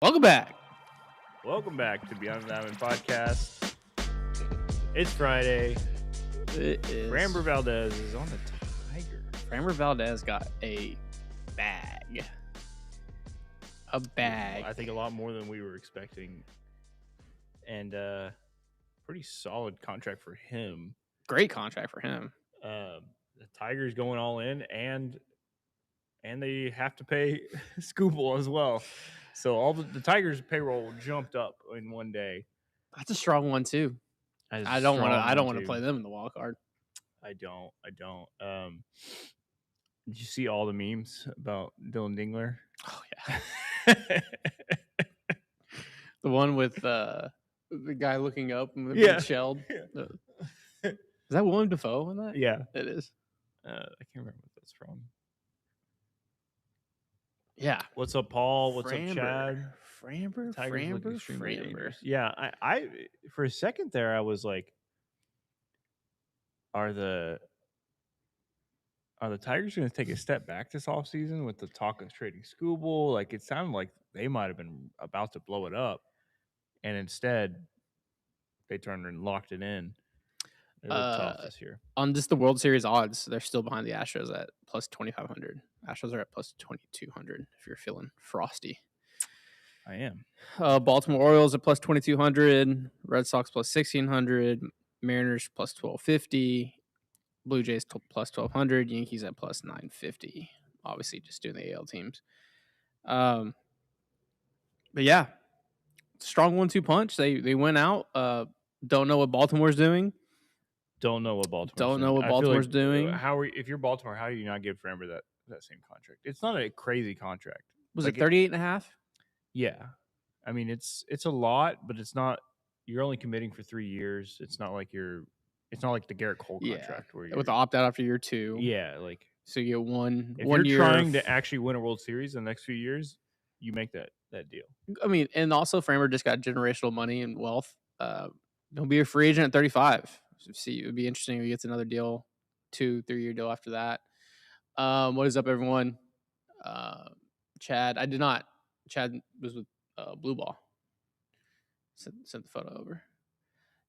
Welcome back. Welcome back to Beyond the Diamond Podcast. It's Friday. It is. Framber Valdez is on the Tigers. Framber Valdez got a bag. A bag. I think a lot more than we were expecting. And pretty solid contract for him. Great contract for him. The Tigers going all in, and they have to pay Scooble as well. So all the Tigers' payroll jumped up in one day. That's a strong one too. I don't want to play them in the wild card. I don't. Did you see all the memes about Dylan Dingler? Oh yeah. The one with the guy looking up and being shelled. Yeah. Is that Willem Dafoe in that? Yeah, it is. I can't remember what that's from. Yeah. What's up, Paul? What's up, Chad? Framber. Yeah, I for a second there, I was like, are the Tigers going to take a step back this offseason with the talk of trading Scooble? Like, it sounded like they might have been about to blow it up, and instead, they turned and locked it in. They look tough this year. On just the World Series odds, they're still behind the Astros at plus 2,500. Astros are at plus 2,200 if you're feeling frosty. I am. Baltimore Orioles at plus 2,200. Red Sox plus 1,600. Mariners plus 1,250. Blue Jays plus 1,200. Yankees at plus 950. Obviously, just doing the AL teams. But yeah, strong 1-2 punch. They went out. Don't know what Baltimore's doing. Don't know what Baltimore's doing. If you're Baltimore, how do you not give Framber that same contract? It's not a crazy contract. Was it 38.5? Yeah, I mean it's a lot, but it's not. You're only committing for 3 years. It's not like the Garrett Cole contract where with the opt out after year 2. Yeah, like so you get one you're year. Trying to actually win a World Series in the next few years, you make that deal. I mean, and also Framber just got generational money and wealth. He'll be a free agent at 35. See, it would be interesting if he gets another deal, 2-3 year deal after that. What is up, everyone? Chad, I did not. Chad was with Blue Ball. Sent the photo over.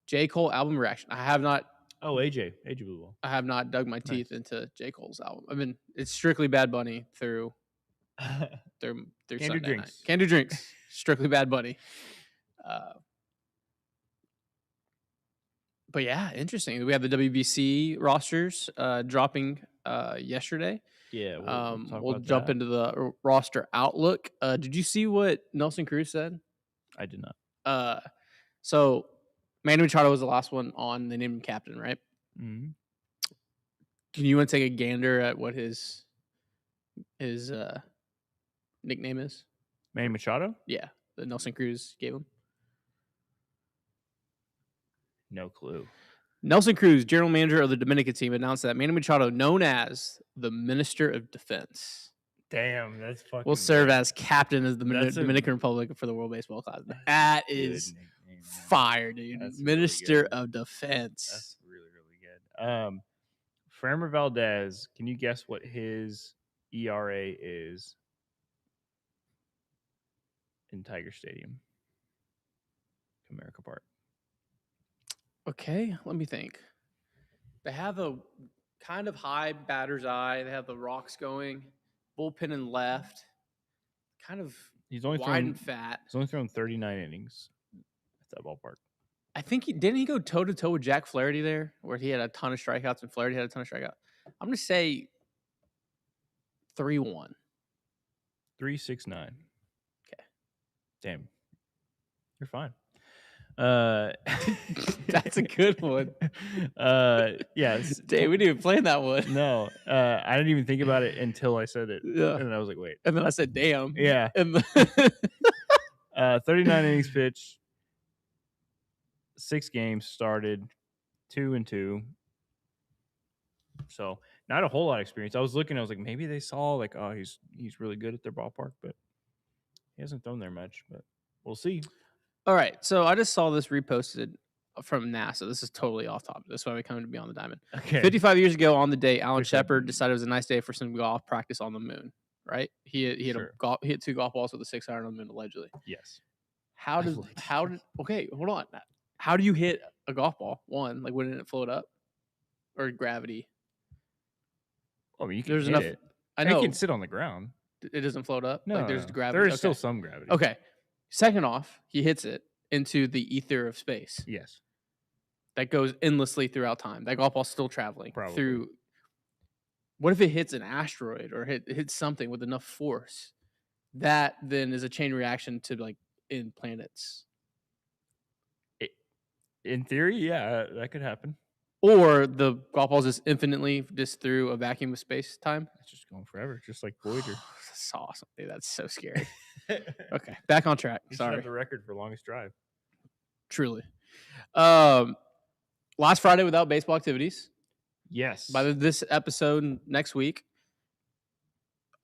J. Cole album reaction. I have not. Oh, AJ Blue Ball. I have not dug my teeth into J. Cole's album. I mean, it's strictly Bad Bunny through Can't Sunday do drinks. night. Can't do drinks. Strictly Bad Bunny. But yeah, interesting. We have the WBC rosters dropping yesterday. Yeah, we'll jump into the roster outlook. Did you see what Nelson Cruz said? I did not. So Manny Machado was the last one on. They named him captain, right? Mm-hmm. Can you want to take a gander at what his nickname is? Manny Machado? Yeah, that Nelson Cruz gave him. No clue. Nelson Cruz, general manager of the Dominican team, announced that Manny Machado, known as the Minister of Defense, damn, that's fucking. will serve as captain of the Dominican Republic for the World Baseball Classic. That is fire, dude. That's Minister really of Defense. That's really, really good. Framber Valdez, can you guess what his ERA is in Tiger Stadium, Comerica Park? Okay, let me think. They have a kind of high batter's eye. They have the rocks going, bullpen and left, kind of wide and fat. He's only thrown 39 innings at that ballpark. I think didn't he go toe-to-toe with Jack Flaherty there, where he had a ton of strikeouts and Flaherty had a ton of strikeouts? I'm going to say 3-1. 3.69. Okay. Damn. You're fine. That's a good one. Yes. Dang, we didn't even plan that one. No, I didn't even think about it until I said it. Yeah. And then I was like, wait. And then I said, damn. Yeah. And 39 innings pitched, 6 games started, 2-2. So not a whole lot of experience. I was looking, I was like, maybe they saw like, oh, he's really good at their ballpark, but he hasn't thrown there much, but we'll see. All right, so I just saw this reposted from NASA. This is totally off topic. That's why we come to Beyond the Diamond. Okay. 55 years ago on the day, Alan Shepard decided it was a nice day for some golf practice on the moon, right? He hit Sure. he hit 2 golf balls with a 6-iron on the moon, allegedly. Yes. How Allegedly. did okay, hold on. How do you hit a golf ball? One, like, wouldn't it float up? Or gravity? I mean, you can There's hit enough it. I It can know. sit on the ground. It doesn't float up? Like, No, there's no. There gravity? is still Okay. some gravity. Okay. Second off, he hits it into the ether of space. Yes, That goes endlessly throughout time. That golf ball's still traveling probably. through. What if it hits an asteroid or hits something with enough force? That then is a chain reaction to, like, in planets. In theory, yeah, that could happen. Or the golf ball's just infinitely just through a vacuum of space time. It's just going forever, just like Voyager. That's awesome, dude. That's so scary. Okay, back on track. You should Sorry. have the record for longest drive. Truly. Last Friday without baseball activities. Yes. By this episode next week,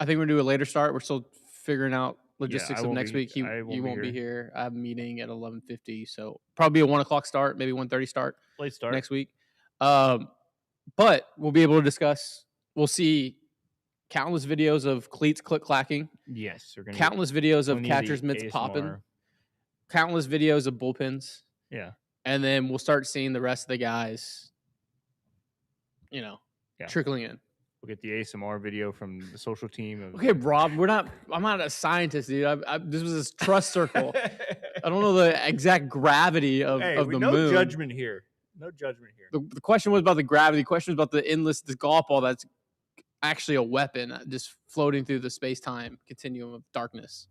I think we're gonna do a later start. We're still figuring out logistics of next week. You won't be here. I have a meeting at 11:50, so probably a 1:00 start, maybe 1:30 start Late start next week. But we'll be able to discuss. We'll see countless videos of cleats click clacking. Yes, we're gonna Countless videos of catcher's mitts popping. ASMR. Countless videos of bullpens. Yeah. And then we'll start seeing the rest of the guys, trickling in. We'll get the ASMR video from the social team. Okay, Rob, I'm not a scientist, dude. This was this trust circle. I don't know the exact gravity of the moon. No judgment here. No judgment here. The question was about the gravity. The question was about the endless, this golf ball that's actually a weapon just floating through the space-time continuum of darkness.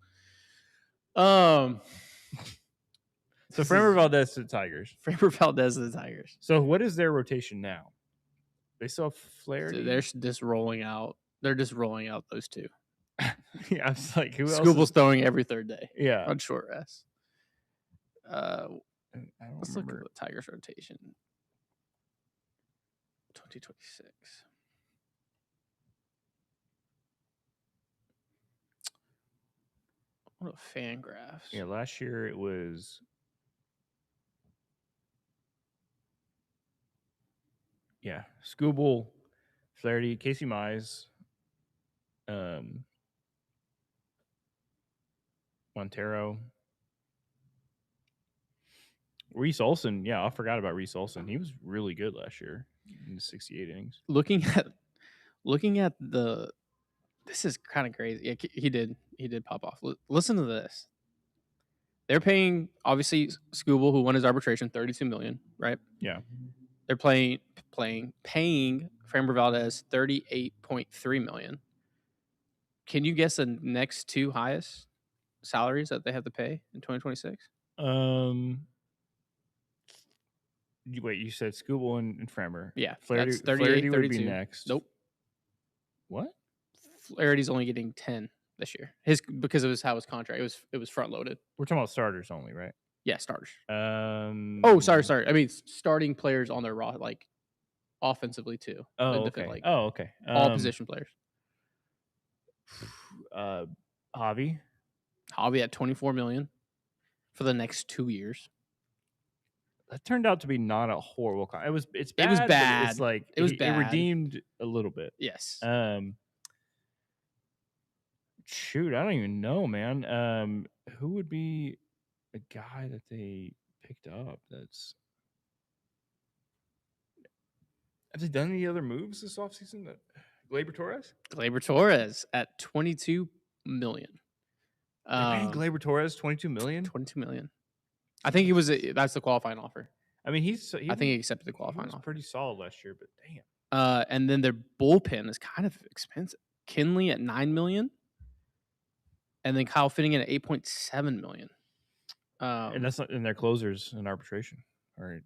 So Framber Valdez to the Tigers. Framber Valdez to the Tigers. So what is their rotation now? They still have Flaherty? So they're just rolling out. They're just rolling out those two. Yeah, I was like, who else? Scooble's throwing every third day. Yeah. On short rest. Let's look at the Tigers rotation. 2026. What a fan graphs. Yeah, last year it was. Yeah, Scooble, Flaherty, Casey Mize, Montero, Reese Olson. Yeah, I forgot about Reese Olson. He was really good last year in the 68 innings. Looking at the, this is kind of crazy. Yeah, he did pop off. Listen to this. They're paying obviously Scooble, who won his arbitration, $32 million, right? Yeah. They're paying Framber Valdez $38.3 million. Can you guess the next two highest salaries that they have to pay in 2026? Wait, you said Scooble and Framber. Yeah, Flaherty, that's 38, Flaherty would 32. be next. Nope. What? Flaherty's only getting 10 this year. Because of how his contract it was front loaded. We're talking about starters only, right? Yeah, starters. Oh, sorry. I mean starting players on their roster, like offensively too. Oh, okay. Like, okay. All position players. Javi at $24 million for the next 2 years. That turned out to be not a horrible. It's bad. It was bad. But it's like it was bad. It redeemed a little bit. Yes. Shoot, I don't even know, man. Who would be a guy that they picked up? Have they done any other moves this offseason? Gleyber Torres? Gleyber Torres at $22 million. They're paying Gleyber Torres $22 million? $22 million. I think that's the qualifying offer. I mean, I think he accepted the qualifying offer. Pretty solid last year, but damn. And then their bullpen is kind of expensive. Kinley at $9 million. And then Kyle Finnegan at $8.7 million. And that's not in their closers in arbitration. Or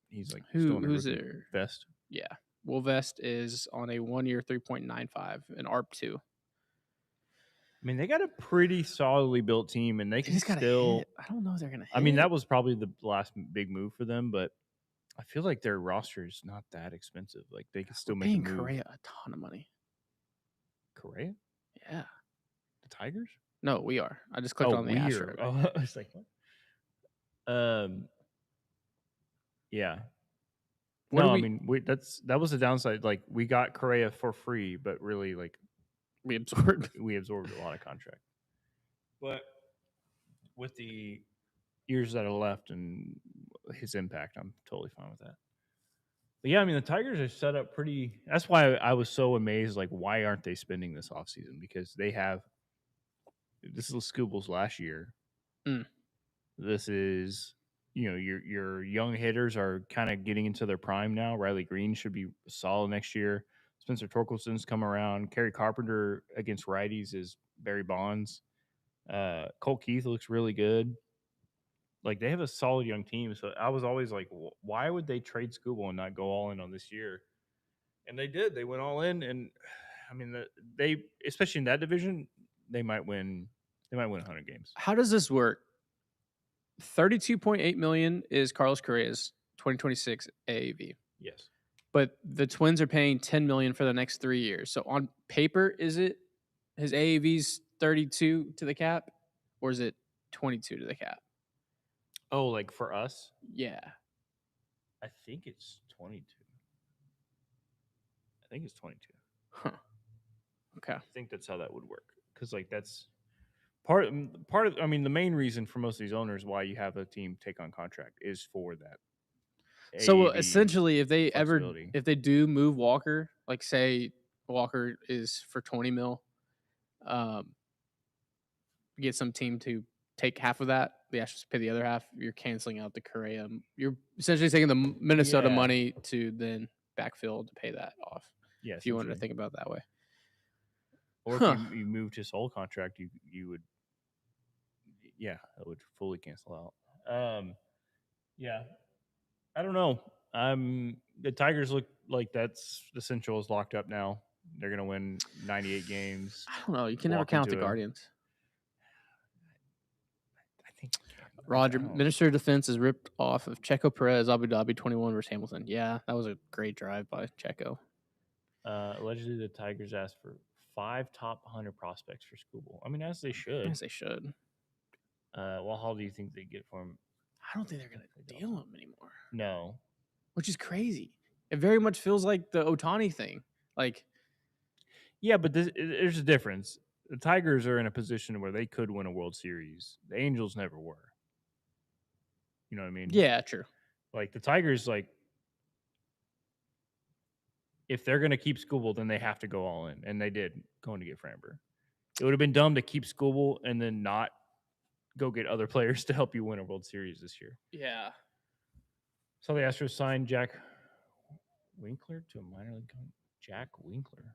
he's like who's there? Vest. Yeah. Will Vest is on a 1 year 3.95 and ARP 2. I mean, they got a pretty solidly built team, and they can still. Hit. I don't know if they're gonna hit. I mean, that was probably the last big move for them, but I feel like their roster is not that expensive. Like they can still make a move. Correa a ton of money. Correa? Yeah. The Tigers? No, we are. I just clicked on the Astros. Oh, I was like, what? Yeah. That was the downside. Like we got Correa for free, but really, like we absorbed. We absorbed a lot of contract. But with the years that are left and his impact, I'm totally fine with that. But yeah, I mean, the Tigers are set up pretty. That's why I was so amazed. Like, why aren't they spending this offseason? Because they have. This is Scooble's last year. Mm. This is, your young hitters are kind of getting into their prime now. Riley Green should be solid next year. Spencer Torkelson's come around. Kerry Carpenter against righties is Barry Bonds. Colt Keith looks really good. Like, they have a solid young team. So I was always like, why would they trade Scooble and not go all in on this year? And they did. They went all in, and I mean, they especially in that division, they might win. They might win 100 games. How does this work? 32.8 million is Carlos Correa's 2026 AAV. Yes. But the Twins are paying 10 million for the next 3 years. So on paper, is it his AAV's 32 to the cap, or is it 22 to the cap? Oh, like for us? Yeah. I think it's 22. I think it's 22. Huh. Okay. I think that's how that would work. Because like that's part of. I mean, the main reason for most of these owners why you have a team take on contract is for that. So AAV essentially, if they flexibility. if they do move Walker, like say Walker is for 20 mil, get some team to take half of that, the Astros pay the other half. You're canceling out the Correa. You're essentially taking the Minnesota Yeah. money to then backfill to pay that off. Yeah, If you wanted to think about it that way. or Huh. if you moved his whole contract, you would. Yeah, that would fully cancel out. Yeah, I don't know. The Tigers look like that's the Central is locked up now. They're gonna win 98 games. I don't know. You can never Walk count the into a- Guardians. I think you can. Roger, I don't- Minister of Defense is ripped off of Checo Perez, Abu Dhabi 21 versus Hamilton. Yeah, that was a great drive by Checo. Allegedly, the Tigers asked for 5 top 100 prospects for Scooble. I mean, as they should. Yes, they should. Well, how do you think they get for him? I don't think they're going to deal him anymore. No. Which is crazy. It very much feels like the Ohtani thing. Like, yeah, but there's a difference. The Tigers are in a position where they could win a World Series. The Angels never were. You know what I mean? Yeah, true. Like the Tigers, like if they're going to keep Scooble, then they have to go all in, and they did going to get Framber. It would have been dumb to keep Scooble and then not go get other players to help you win a World Series this year. Yeah. So the Astros signed Jack Winkler to a minor league contract. Jack Winkler.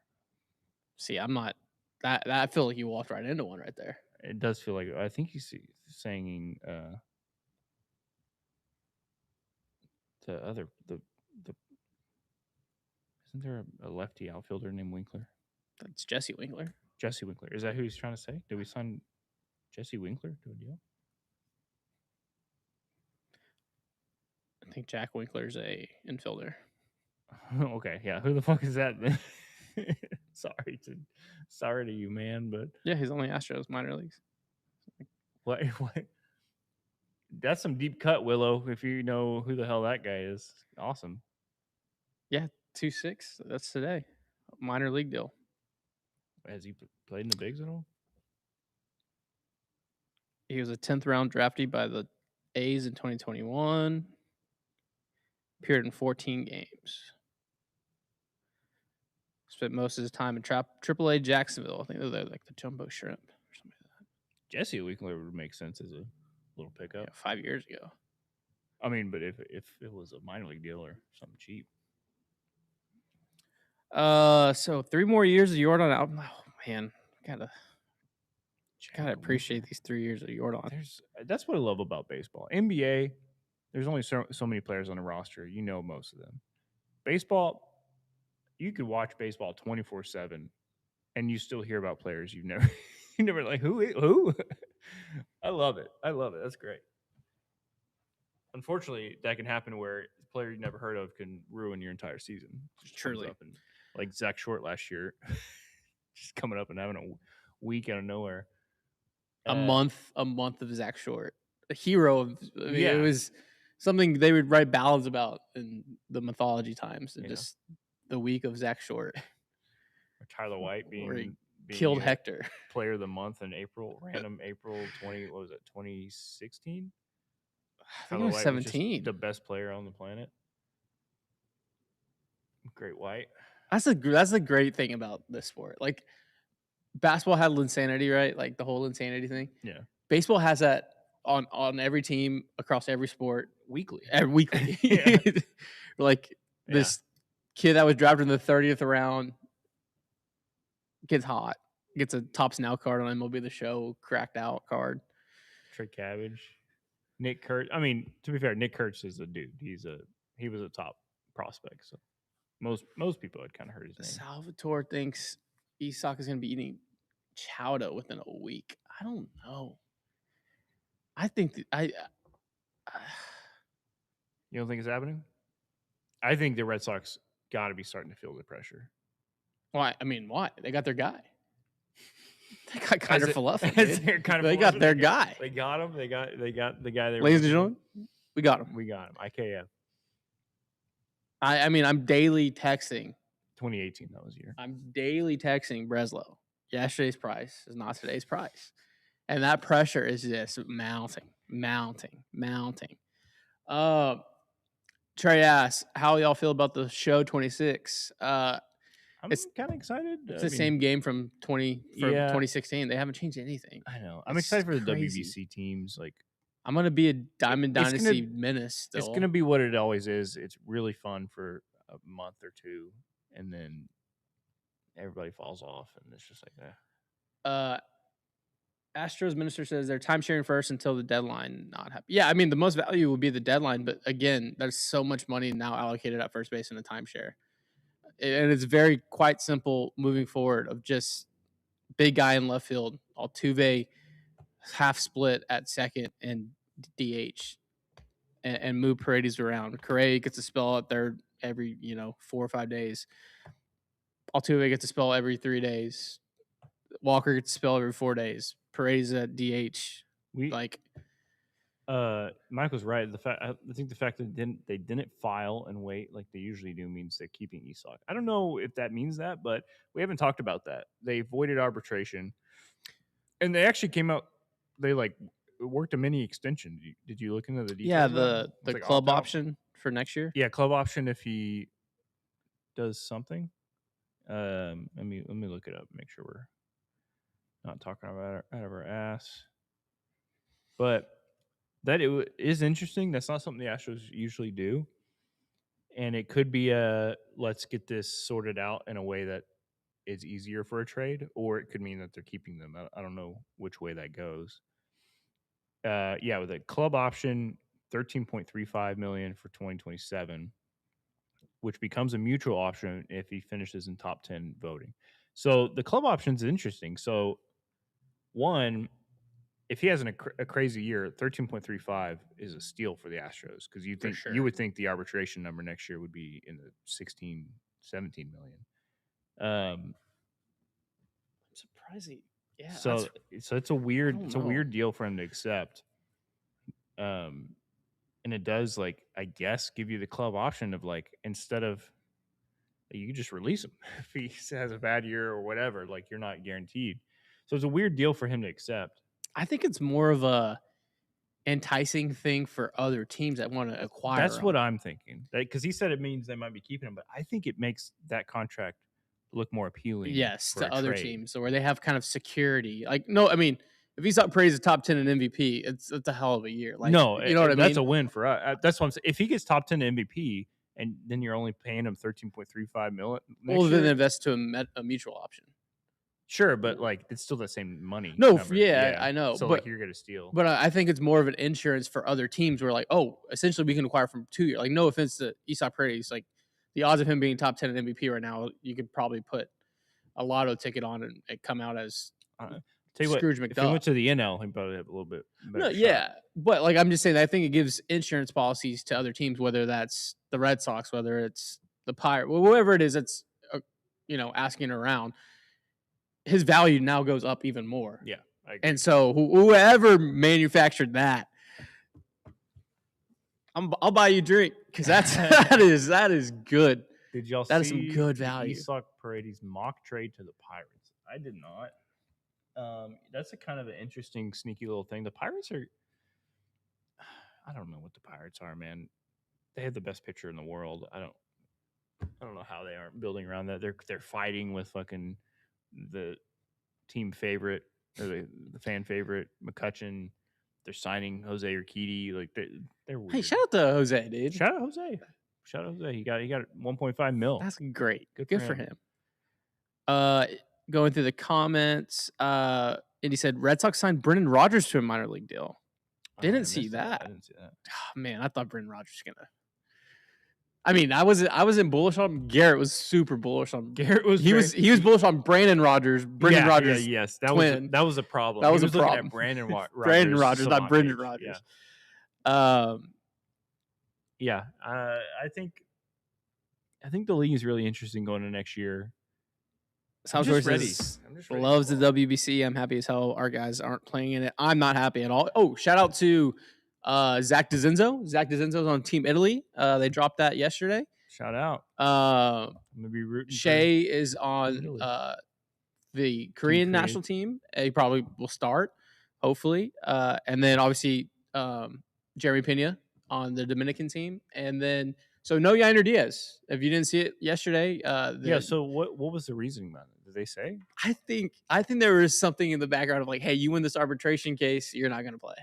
See, I'm not that. I feel like you walked right into one right there. It does feel like I think he's saying the isn't there a lefty outfielder named Winkler? That's Jesse Winkler. Jesse Winkler. Is that who he's trying to say? Did we sign Jesse Winkler to a deal? I think Jack Winkler's a infielder. Okay, yeah. Who the fuck is that then? sorry to you, man, but Yeah, he's only Astros minor leagues. what? That's some deep cut, Willow. If you know who the hell that guy is, awesome. Yeah, 2-6. That's today. Minor league deal. Has he played in the bigs at all? He was a 10th round draftee by the A's in 2021. Appeared in 14 games. Spent most of his time in AAA Jacksonville. I think they're like the jumbo shrimp or something like that. Jesse Winkler would make sense as a little pickup. Yeah, 5 years ago. I mean, but if it was a minor league deal or something cheap. So 3 more years of Jordan out. Oh man, gotta appreciate these 3 years of Jordan. That's what I love about baseball. NBA, there's only so many players on the roster. You know most of them. Baseball, you could watch baseball 24/7, and you still hear about players you never like who. I love it. That's great. Unfortunately, that can happen where a player you never heard of can ruin your entire season. Just Truly. up and, like Zach Short last year, just coming up and having a week out of nowhere. A month of Zach Short, a hero. It was something they would write ballads about in the mythology times. And just the week of Zach Short, or Tyler White being killed Hector. Player of the month in April, random April 2016? I think it was 17. The best player on the planet. Great White. That's the great thing about this sport. Like basketball had insanity, right? Like the whole insanity thing. Yeah. Baseball has that on every team across every sport weekly. Like this kid that was drafted in the 30th round gets hot, gets a Tops Now card on MLB The Show, cracked out card. Trey Cabbage, Nick Kurtz. I mean, to be fair, Nick Kurtz is a dude. He was a top prospect. So most people had kind of heard his name. Salvatore thinks Isak is going to be eating chowder within a week. I don't know. I think you don't think it's happening? I think the Red Sox got to be starting to feel the pressure. Why? I mean, why? They got their guy. They got Kiner Falefa. They got their guy. They got him. They got the guy there. Ladies and gentlemen, we got him. IKF. I mean, I'm daily texting. 2018, that was year. I'm daily texting Breslow. Yesterday's price is not today's price. And that pressure is just mounting. Trey asks, how y'all feel about the show 26? I'm kind of excited. It's the same game from 2016. They haven't changed anything. I know. I'm excited for the WBC teams. Like, I'm going to be a Diamond Dynasty menace still. It's going to be what it always is. It's really fun for a month or two, and then everybody falls off, and it's just like that. Astros minister says they're time sharing first until the deadline not happen. Yeah, I mean, the most value would be the deadline, but again, there's so much money now allocated at first base in a timeshare. And it's very quite simple moving forward of just big guy in left field, Altuve half split at second and DH, and move Paredes around. Correa gets a spell at third every 4 or 5 days. Altuve gets a spell every 3 days. Walker gets a spell every 4 days. Paredes at DH. Michael's right. I think the fact that they didn't file and wait like they usually do means they're keeping Isak. I don't know if that means that, but we haven't talked about that. They voided arbitration, and they actually came out. They worked a mini extension. Did you look into the details? Yeah, the club option for next year. Yeah, club option if he does something. Let me look it up. Make sure we're not talking about it out of our ass. But that is interesting. That's not something the Astros usually do. And it could be let's get this sorted out in a way that is easier for a trade, or it could mean that they're keeping them. I don't know which way that goes. With a club option, $13.35 million for 2027, which becomes a mutual option if he finishes in top 10 voting. So the club option is interesting. So one, if he has a crazy year, 13.35 is a steal for the Astros because you would think the arbitration number next year would be in the 16, 17 million. I'm surprised. Yeah. So it's a weird deal for him to accept. And it does I guess give you the club option of instead of you just release him if he has a bad year or whatever, you're not guaranteed. So it's a weird deal for him to accept. I think it's more of a enticing thing for other teams that want to acquire. That's what I'm thinking. Because he said it means they might be keeping him, but I think it makes that contract look more appealing. Yes, to other teams, so where they have kind of security. If he's up praised top 10 in MVP, it's a hell of a year. You know what I mean? That's a win for us. That's what I'm saying. If he gets top 10 in MVP, and then you're only paying him $13.35 million. Well, then invest to a mutual option. Sure, but it's still the same money. No, I know. So you're gonna steal. But I think it's more of an insurance for other teams where essentially we can acquire from 2 years. No offense to Isak Paredes, the odds of him being top 10 in MVP right now, you could probably put a lotto ticket on and it come out as Scrooge McDuck. If he went to the NL, he'd probably have a little bit better shot. Yeah, but I'm just saying, I think it gives insurance policies to other teams, whether that's the Red Sox, whether it's the Pirates, whoever it is that's asking around. His value now goes up even more. Yeah, I agree. And so whoever manufactured that, I'll buy you a drink because that is good. Did y'all that see is some good value? Isak Paredes mock trade to the Pirates. I did not. That's a kind of an interesting, sneaky little thing. The Pirates are. I don't know what the Pirates are, man. They have the best pitcher in the world. I don't know how they aren't building around that. They're fighting with fucking the team favorite or the fan favorite McCutcheon. They're signing Jose Urquidy. Like they're weird. Hey, shout out to Jose, dude. Shout out Jose. Shout out Jose. He got 1.5 mil. That's great. Good for him. Going through the comments, and he said Red Sox signed Brendan Rodgers to a minor league deal. Didn't see that. I didn't see that. Oh, man, I thought Brendan Rodgers was gonna. I mean, I wasn't bullish on him. Garrett was super bullish on. Garrett was he was bullish on Brandon Rodgers. Rodgers. Yeah, yes, that twin. was a problem. That was he a looking problem. At Brandon Rodgers. Brandon Rodgers, not Brendan Rodgers. Yeah. I think the league is really interesting going into next year. South Sources loves the WBC. I'm happy as hell. Our guys aren't playing in it. I'm not happy at all. Oh, shout out to Zach DeZenzo. Zach DeZenzo's on Team Italy. They dropped that yesterday. Shout out. I'm gonna be rooting. Shea is on the Korean national team. He probably will start, hopefully. And then obviously Jeremy Pena on the Dominican team, and then. So no Yainer Diaz. If you didn't see it yesterday, So what was the reasoning behind it? Did they say? I think there was something in the background of like, hey, you win this arbitration case, you're not going to play.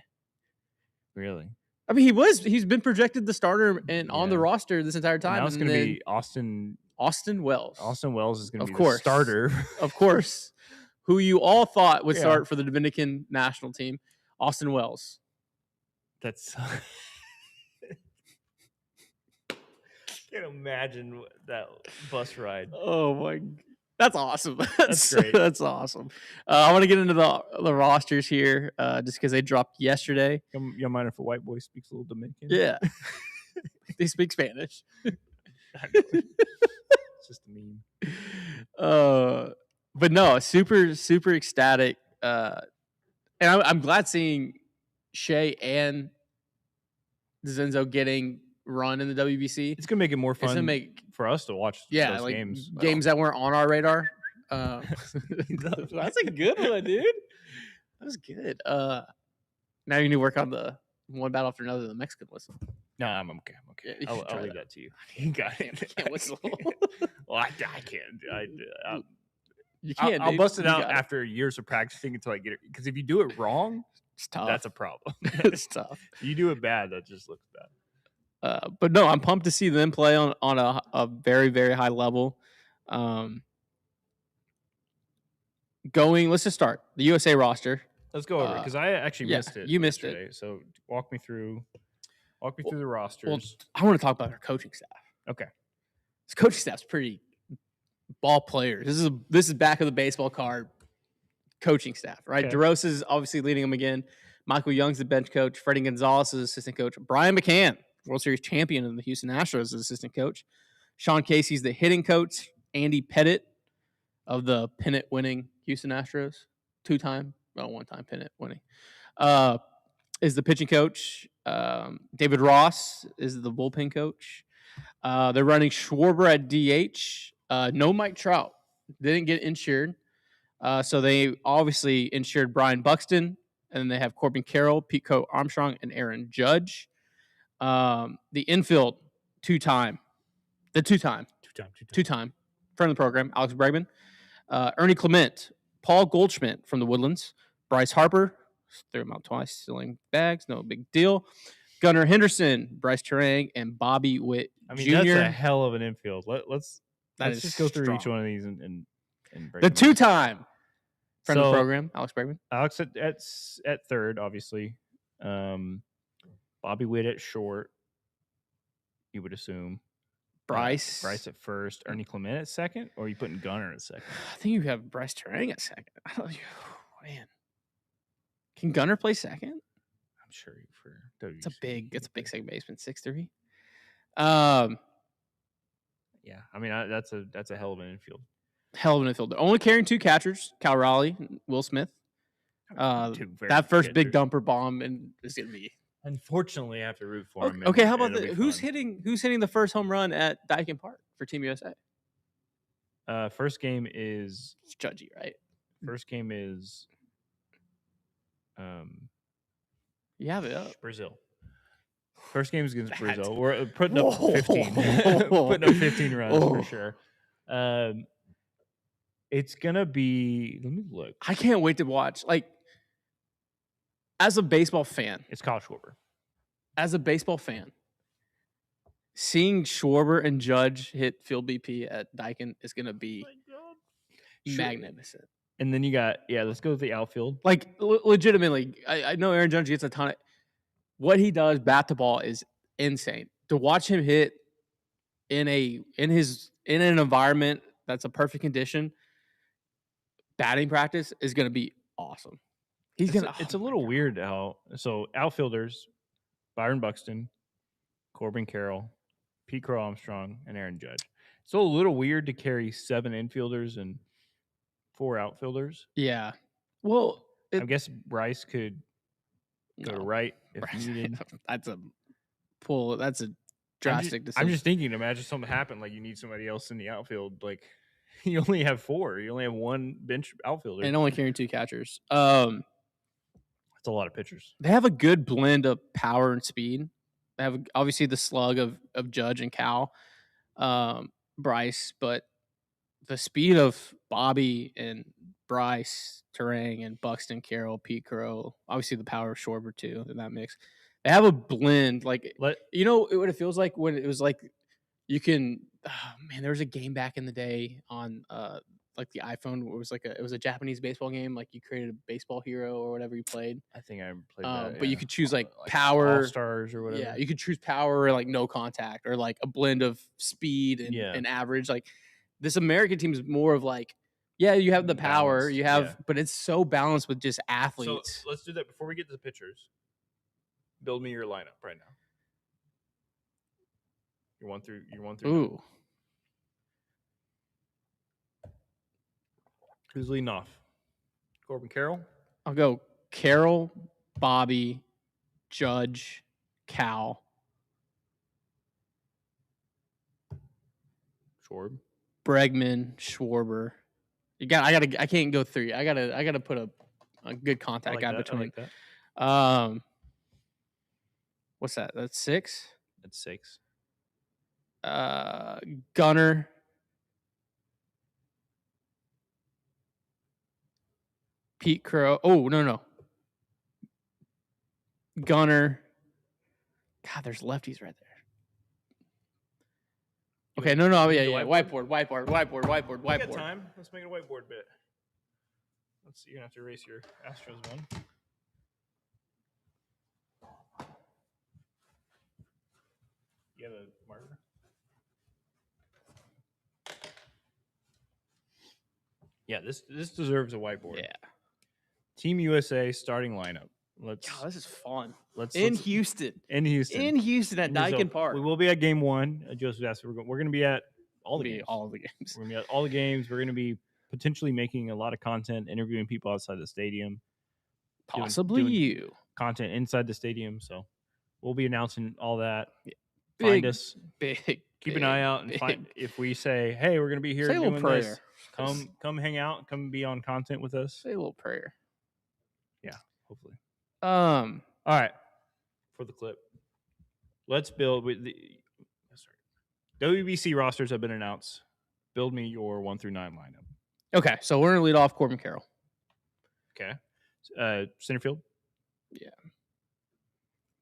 Really? I mean, he's been projected the starter and on the roster this entire time. Now it's going to be Austin Wells. Austin Wells is going to be the starter, of course. Who you all thought would start for the Dominican national team, Austin Wells. That's. Can't imagine that bus ride. Oh my, that's awesome. That's great. That's awesome. I want to get into the rosters here, just because they dropped yesterday. You don't mind if a white boy speaks a little Dominican? Yeah, they speak Spanish. It's just a meme. But no, super ecstatic, and I'm glad seeing Shea and DeZenzo getting run in the WBC. It's gonna make it more fun for us to watch those games. Games that weren't on our radar. That's a good one, dude. That was good. Now you need to work on the one battle after another, the Mexican whistle. No, I'm okay. Yeah, I'll leave that to you. You got it. I can't whistle. Well, I can't. You can't. I'll bust it out after years of practicing until I get it. Because if you do it wrong, it's tough. That's a problem. It's tough. You do it bad, that just looks bad. But no, I'm pumped to see them play on a very, very high level. Let's just start the USA roster. Let's go over it because I actually missed it. You missed it. So walk me through the rosters. Well, I want to talk about our coaching staff. Okay, this coaching staff's pretty ball players. This is back of the baseball card coaching staff, right? Okay. DeRosa is obviously leading them again. Michael Young's the bench coach. Freddie Gonzalez is assistant coach. Brian McCann, World Series champion of the Houston Astros, is assistant coach. Sean Casey's the hitting coach. Andy Pettit of the pennant-winning Houston Astros, one-time pennant-winning, is the pitching coach. David Ross is the bullpen coach. They're running Schwarber at DH. No Mike Trout. Didn't get insured. So they obviously insured Brian Buxton. And then they have Corbin Carroll, Pete Armstrong, and Aaron Judge. The infield, two-time friend of the program, Alex Bregman. Ernie Clement, Paul Goldschmidt from the Woodlands. Bryce Harper, threw him out twice, stealing bags, no big deal. Gunnar Henderson, Bryce Terang, and Bobby Witt Jr. That's a hell of an infield. Let's just go through each one of these and break the two-time friend of the program, Alex Bregman. Alex at third, obviously. Bobby Witt at short, you would assume. Bryce at first. Ernie Clement at second? Or are you putting Gunnar at second? I think you have Bryce Terang at second. Man. Can Gunnar play second? I'm sure for WBC. It's a big second baseman, 6'3". Yeah, I mean that's a hell of an infield. Hell of an infielder. Only carrying two catchers, Cal Raleigh and Will Smith. That first big dumper bomb and is going to be. Unfortunately, I have to root for him. Okay, how about who's hitting the first home run at Daikin Park for Team USA? First game is Judgy, right? First game is You have it up. Brazil. First game is against That- Brazil. We're putting up 15. Putting up 15 runs for sure. It's gonna be. Let me look. I can't wait to watch. Like, as a baseball fan, It's Kyle Schwarber. as a baseball fan, seeing Schwarber and Judge hit field BP at Daikin is gonna be magnificent. And then you got let's go with the outfield. Like, legitimately, I know Aaron Judge gets a ton of what he does bat to ball is insane. To watch him hit in an environment that's a perfect condition, batting practice is gonna be awesome. It's a little weird how outfielders, Byron Buxton, Corbin Carroll, Pete Crow Armstrong, and Aaron Judge. It's a little weird to carry 7 infielders and 4 outfielders. Yeah. Well, I guess Bryce could go to right if needed. That's a pull. That's a drastic decision. I'm just thinking, imagine something happened, like you need somebody else in the outfield. Like you only have 4. You only have 1 bench outfielder. And only carrying 2 catchers. That's a lot of pitchers. They have a good blend of power and speed. They have obviously the slug of Judge and Cal, Bryce, but the speed of Bobby and Bryce, Terang, and Buxton, Carroll, Pete Crow, obviously the power of Schwarber too in that mix. They have a blend. Like, you know what it feels like when it was like you can. Oh, man, there was a game back in the day on like the iPhone. Where it was a Japanese baseball game. Like you created a baseball hero or whatever you played. I think I played that. But you could choose like power, All-Stars or whatever. Yeah, you could choose power or like no contact or like a blend of speed and average. Like this American team is more of like, yeah, you have the power, Balanced, you have, but it's so balanced with just athletes. So let's do that before we get to the pitchers. Build me your lineup right now. You're one through. Ooh. Who's leading off? Corbin Carroll? I'll go Carroll, Bobby, Judge, Cal. Schwarb. Bregman, Schwarber. I can't go 3. I gotta put a good contact guy between. I like that. What's that? That's 6? That's 6. Gunner. Pete Crow. Oh, no. Gunner. God, there's lefties right there. Okay, no. Yeah. Whiteboard. We got time. Let's make it a whiteboard bit. Let's see. You're going to have to erase your Astros one. You have a marker? Yeah, this deserves a whiteboard. Yeah. Team USA starting lineup. God, this is fun. Houston. In Houston at Daikin Park. We will be at game 1. Joseph asked, we're going to be at all the games. All of the games. We're going to be at all the games. We're going to be potentially making a lot of content, interviewing people outside the stadium. Possibly doing content inside the stadium. So we'll be announcing all that. Big, find us. Keep an eye out and big. find if we say, hey, we're going to be here Say a little doing prayer. this. Come hang out. Come be on content with us. Say a little prayer. Yeah, hopefully. All right. For the clip, let's build with the. WBC rosters have been announced. Build me your 1 through 9 lineup. Okay, so we're gonna lead off Corbin Carroll. Okay. Center field. Yeah.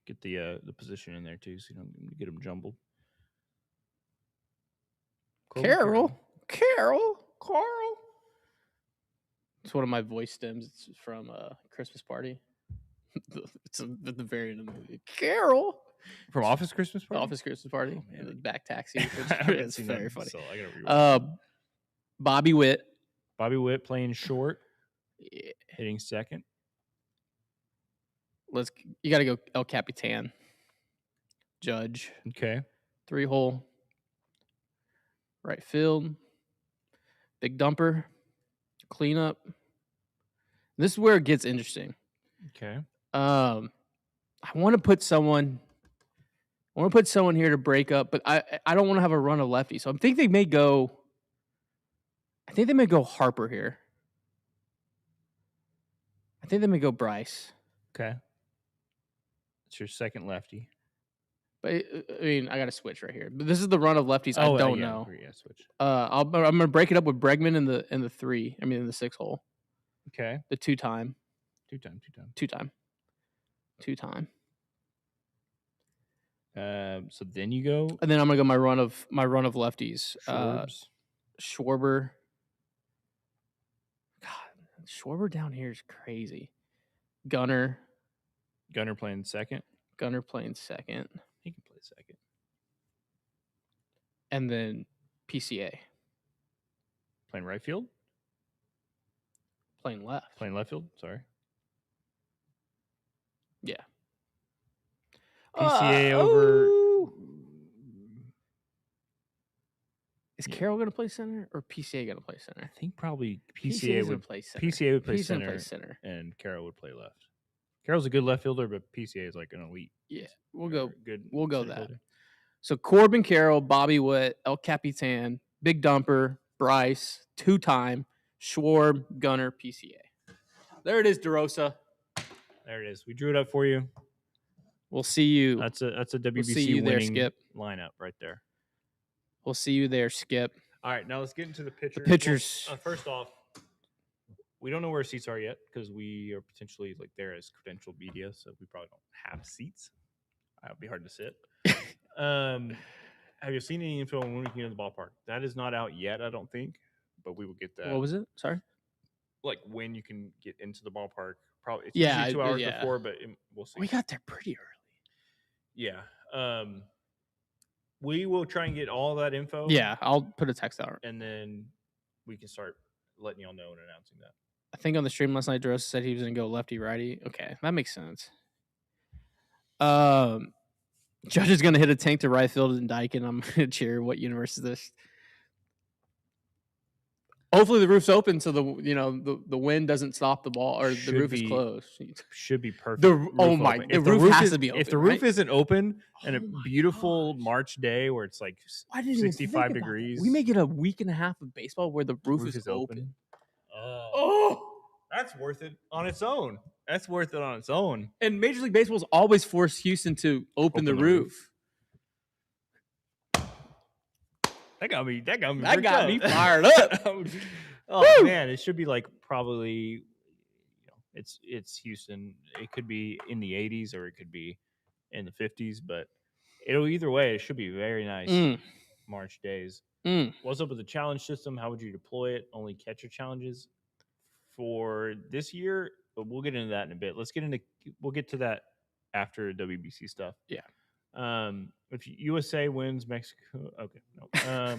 Get the position in there too, so you don't get them jumbled. Carol. It's one of my voice stems. It's from Christmas Party. It's at the very end of the movie. Carol from Office Christmas Party. Oh, in the back taxi. It's very funny. So I gotta Bobby Witt. Playing short. Yeah. Hitting second. You got to go El Capitan. Judge. Okay. 3-hole. Right field. Big dumper. Cleanup. This is where it gets interesting. Okay. I want to put someone here to break up, but I don't want to have a run of lefty. So I think they may go Harper here. I think they may go Bryce. Okay. It's your second lefty. But I mean, I got to switch right here. But this is the run of lefties. I don't know. Yeah, switch. I'm gonna break it up with Bregman in the 3. I mean, in the 6 hole. Okay. The 2-time. 2-time. 2-time. So then you go. And then I'm gonna go my run of lefties. Schwarber. God, Schwarber down here is crazy. Gunner playing second. He can play second. And then PCA playing right field. Playing left field. Sorry. Yeah. PCA over. Is Carroll going to play center or PCA going to play center? I think probably PCA would play center. PCA would play center, and Carroll would play left. Carroll's a good left fielder, but PCA is like an elite. Yeah, we'll go that. Fielder. So Corbin Carroll, Bobby Witt, El Capitan, Big Dumper, Bryce, 2-time, Schwarb, Gunner, PCA. There it is, DeRosa. There it is. We drew it up for you. We'll see you. That's a WBC winning lineup right there. We'll see you there, Skip. All right, now let's get into the pitchers. The pitchers. Well, first off, we don't know where seats are yet because we are potentially like there as credentialed media, so we probably don't have seats. It'll be hard to sit. Have you seen any info on when we can get in the ballpark? That is not out yet, I don't think, but we will get that. What was it? Sorry? Like when you can get into the ballpark. Probably it's usually 2 hours before, but we'll see. We got there pretty early. Yeah. We will try and get all that info. Yeah, I'll put a text out. And then we can start letting y'all know and announcing that. I think on the stream last night, DeRosa said he was going to go lefty-righty. Okay, that makes sense. Judge is going to hit a tank to right field and Dyke, and I'm going to cheer. What universe is this? Hopefully the roof's open so the wind doesn't stop the ball, or the roof is closed. Should be perfect. The roof has to be open. If the roof isn't open and a beautiful March day where it's like 65 degrees, we may get a week and a half of baseball where the roof is open. That's worth it on its own. And Major League Baseball's always forced Houston to open the roof. That got me fired up. Man, it should be like probably, it's Houston. It could be in the 80s or it could be in the 50s, but either way, it should be very nice March days. What's up with the challenge system? How would you deploy it? Only catcher challenges for this year, but we'll get into that in a bit. We'll get to that after WBC stuff. Yeah. If USA wins, Mexico. Okay, no.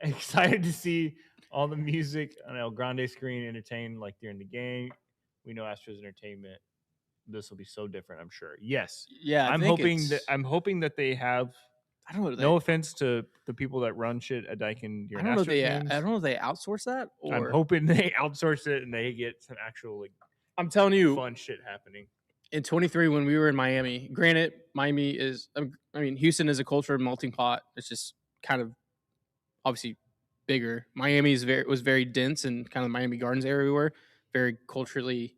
Excited to see all the music on El Grande screen entertain like during the game. We know Astros Entertainment. This will be so different, I'm sure. Yes. Yeah. I'm hoping that they have. I don't know. No offense to the people that run shit at Daikin during Astros games. I don't know if they outsource that. Or I'm hoping they outsource it and they get some actual I'm telling you, fun shit happening. In 23, when we were in Miami, granted, Miami is, Houston is a culture melting pot. It's just kind of obviously bigger. Miami was very dense, and kind of Miami Gardens area we were very culturally.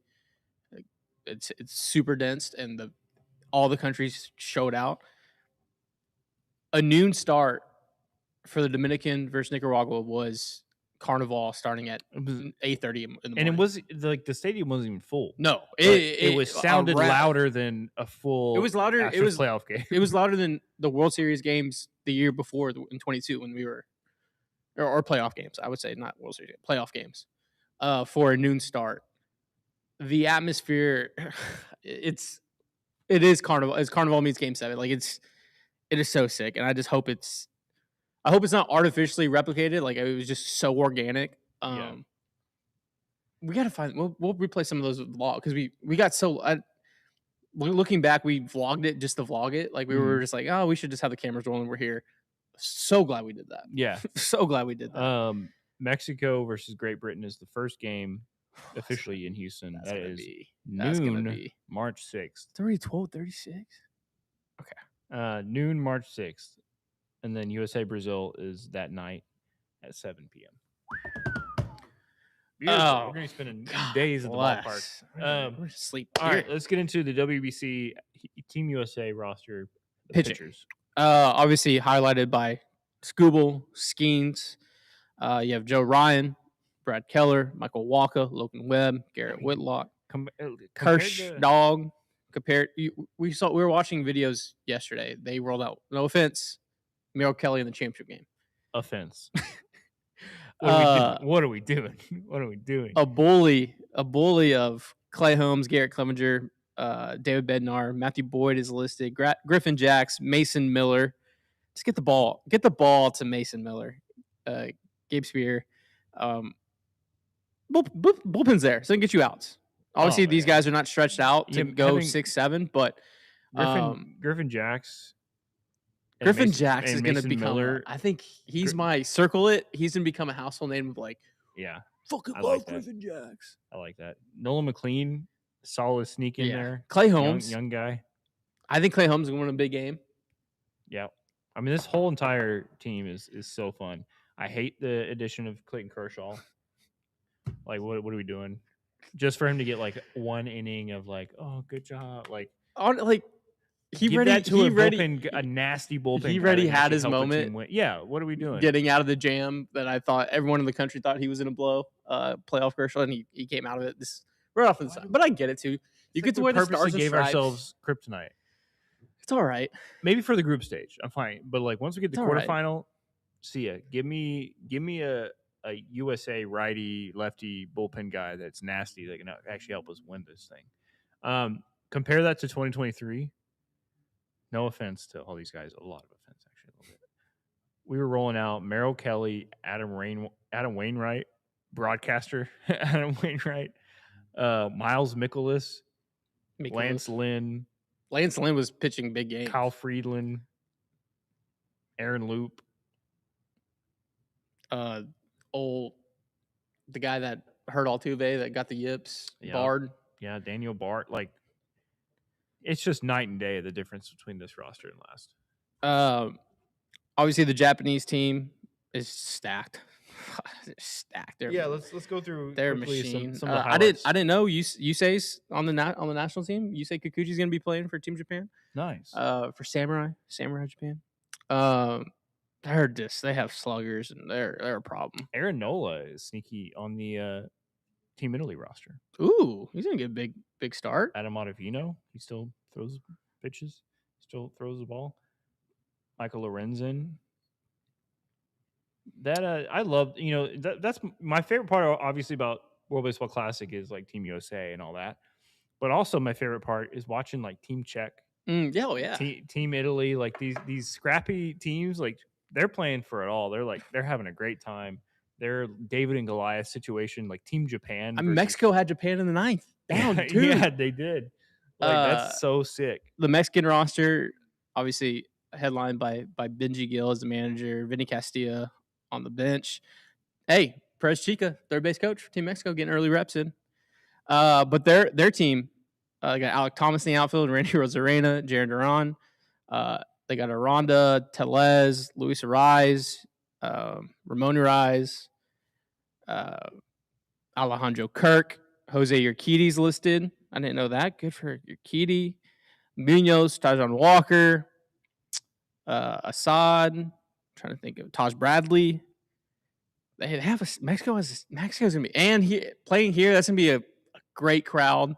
It's super dense, and all the countries showed out. A noon start for the Dominican versus Nicaragua was Carnival starting at 8:30 in the morning. And it was like the stadium wasn't even full. No, it was sounded louder than a full. It was louder. Astros it was playoff game. It was louder than the World Series games the year before in 22 when we were, or playoff games. I would say not World Series playoff games. For a noon start, the atmosphere, it is Carnival. It's Carnival meets Game 7. Like it is so sick, and I just hope it's. I hope it's not artificially replicated. Like it was just so organic. We gotta find. We'll replay some of those vlogs because we got so. Looking back, we vlogged it just to vlog it. Like we were just like, oh, we should just have the cameras rolling. We're here. So glad we did that. Yeah, so glad we did that. Mexico versus Great Britain is the first game officially in Houston. That is noon, March 6th. 12:36. Okay. Noon, March 6th. And then USA Brazil is that night at 7 p.m. Beautiful. Oh, We're gonna be spending God days at the ballpark. bless. We're gonna sleep All here. right, let's get into the WBC Team USA roster. The Pitching. pitchers. Obviously highlighted by Scooble, Skeens. You have Joe Ryan, Brad Keller, Michael Walker, Logan Webb, Garrett Whitlock, Compared Kirsch to Dog. We were watching videos yesterday. They rolled out. No offense, Merrill Kelly in the championship game. offense. What are we doing? What are we doing? What are we doing? A bully of Clay Holmes, Garrett Clevenger, David Bednar, Matthew Boyd is listed, Griffin Jacks, Mason Miller. Just get the ball to Mason Miller, Gabe Spear. Bullpen's there, so it can get you outs. Obviously, these guys are not stretched out to go 6-7, but Griffin Jacks. Griffin Jacks is going to Mason become. Miller. I think he's my circle it. He's going to become a household name of like. Yeah, fucking I love like Griffin Jacks. I like that. Nolan McLean, solid sneak in there. Clay Holmes, young guy. I think Clay Holmes is going to win a big game. Yeah, I mean this whole entire team is so fun. I hate the addition of Clayton Kershaw. Like, what are we doing? Just for him to get like one inning of like, oh, good job. Like, he ready a nasty bullpen. He already had his moment. Yeah, what are we doing? Getting out of the jam that I thought everyone in the country thought he was going to blow playoff Kershaw, and he came out of it right off to the side. But I get it too. You get to wear the stars and gave stripes. Ourselves kryptonite. It's all right. Maybe for the group stage, I'm fine. But like once we get the quarterfinal, right. See ya. Give me a USA righty lefty bullpen guy that's nasty that can actually help us win this thing. Compare that to 2023. No offense to all these guys, a lot of offense actually a little bit. We were rolling out Merrill Kelly, Adam Wainwright, broadcaster Adam Wainwright, Miles Mikolas, Lance Lynn. Lance Lynn was pitching big games. Kyle Friedland, Aaron Loop. The guy that hurt Altuve that got the yips, Bard. Yeah, Daniel Bard. Like, it's just night and day the difference between this roster and last. Obviously, the Japanese team is stacked. Let's go through their machine. Some of the highlights. I didn't know Yusei's on the national team. Yusei Kikuchi's going to be playing for Team Japan. Nice. For Samurai Japan. They have sluggers and they're a problem. Aaron Nola is sneaky on the Team Italy roster. Ooh, he's gonna get a big start. Adam Ottavino, he still throws pitches, still throws the ball. Michael Lorenzen. That I love. That's my favorite part. Obviously, about World Baseball Classic is like Team USA and all that, but also my favorite part is watching like Team Czech. Yeah. Team Italy, like these scrappy teams, like. They're playing for it all. They're having a great time. They're David and Goliath situation, like Team Japan. Mexico had Japan in the 9th. Down, too. Yeah, they did. That's so sick. The Mexican roster, obviously headlined by Benji Gill as the manager, Vinny Castilla on the bench. Hey, Perez Chica, third base coach for Team Mexico, getting early reps in. But their team, got Alec Thomas in the outfield, Randy Rosarena, Jaron Duran. They got Aranda, Tellez, Luis Ariz, Ramon Ariz, Alejandro Kirk, Jose Urquidy's listed. I didn't know that. Good for Urquidy. Munoz, Tajon Walker, Assad. I'm trying to think of Taj Bradley. They have Mexico's gonna be, and playing here. That's gonna be a great crowd.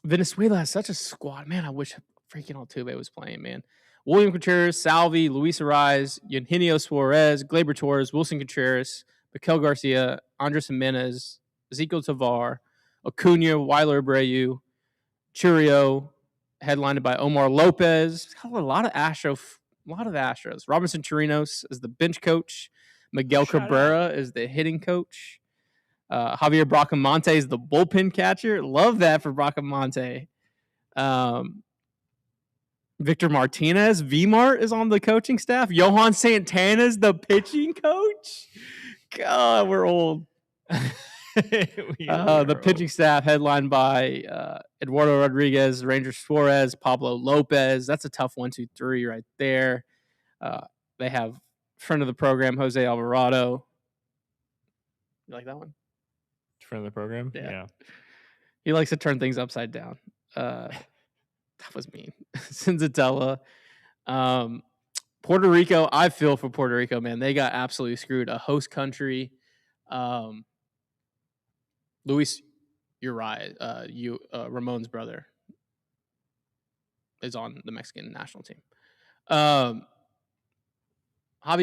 Venezuela has such a squad, man. I wish freaking Altuve was playing, man. William Contreras, Salvi, Luis Ariz, Eugenio Suarez, Gleyber Torres, Wilson Contreras, Mikel Garcia, Andres Jimenez, Zico Tovar, Acuna, Weiler Abreu, Churio, headlined by Omar Lopez. A lot of Astros. Robinson Chirinos is the bench coach. Miguel Cabrera is the hitting coach. Javier Bracamonte is the bullpen catcher. Love that for Bracamonte. Victor Martinez, V-Mart, is on the coaching staff. Johan Santana is the pitching coach. God, we're old. The pitching staff headlined by Eduardo Rodriguez, Ranger Suarez, Pablo Lopez. That's a tough 1, 2, 3 right there. They have friend of the program, Jose Alvarado. You like that one? Friend of the program? Yeah. Yeah. He likes to turn things upside down. That was mean. Cinzatella. Puerto Rico, I feel for Puerto Rico, man. They got absolutely screwed. A host country. Luis Urias, Ramon's brother, is on the Mexican national team. Javi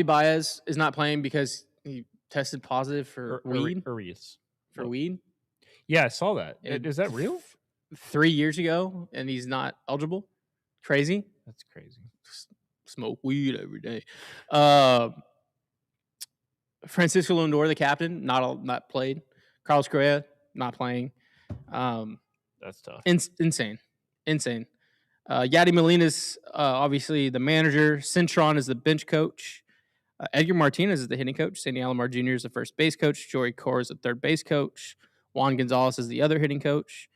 Baez is not playing because he tested positive for weed. Urias. For weed? Yeah, I saw that. Is that real? 3 years ago, and he's not eligible. Crazy. That's crazy. Smoke weed every day. Francisco Lindor, the captain, not played. Carlos Correa, not playing. That's tough. Insane. Yadi Molina's obviously the manager. Cintron is the bench coach. Edgar Martinez is the hitting coach. Sandy Alomar Jr. is the first base coach. Joey Cora is the third base coach. Juan Gonzalez is the other hitting coach.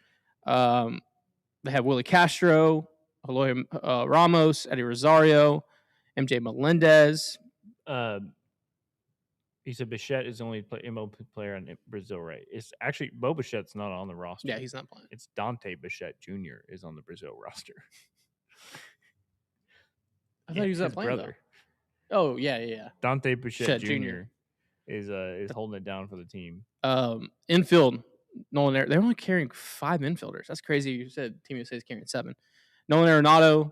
They have Willie Castro, Eloy Ramos, Eddie Rosario, MJ Melendez. He said Bichette is the only MLB player in Brazil, right? It's actually Bo Bichette's not on the roster. Yeah, he's not playing. It's Dante Bichette Jr. is on the Brazil roster. I thought he was not playing. Brother. Though. Oh yeah. Dante Bichette Jr. is holding it down for the team. Infield, Nolan. They're only carrying 5 infielders. That's crazy. You said Team USA is carrying 7. Nolan Arenado,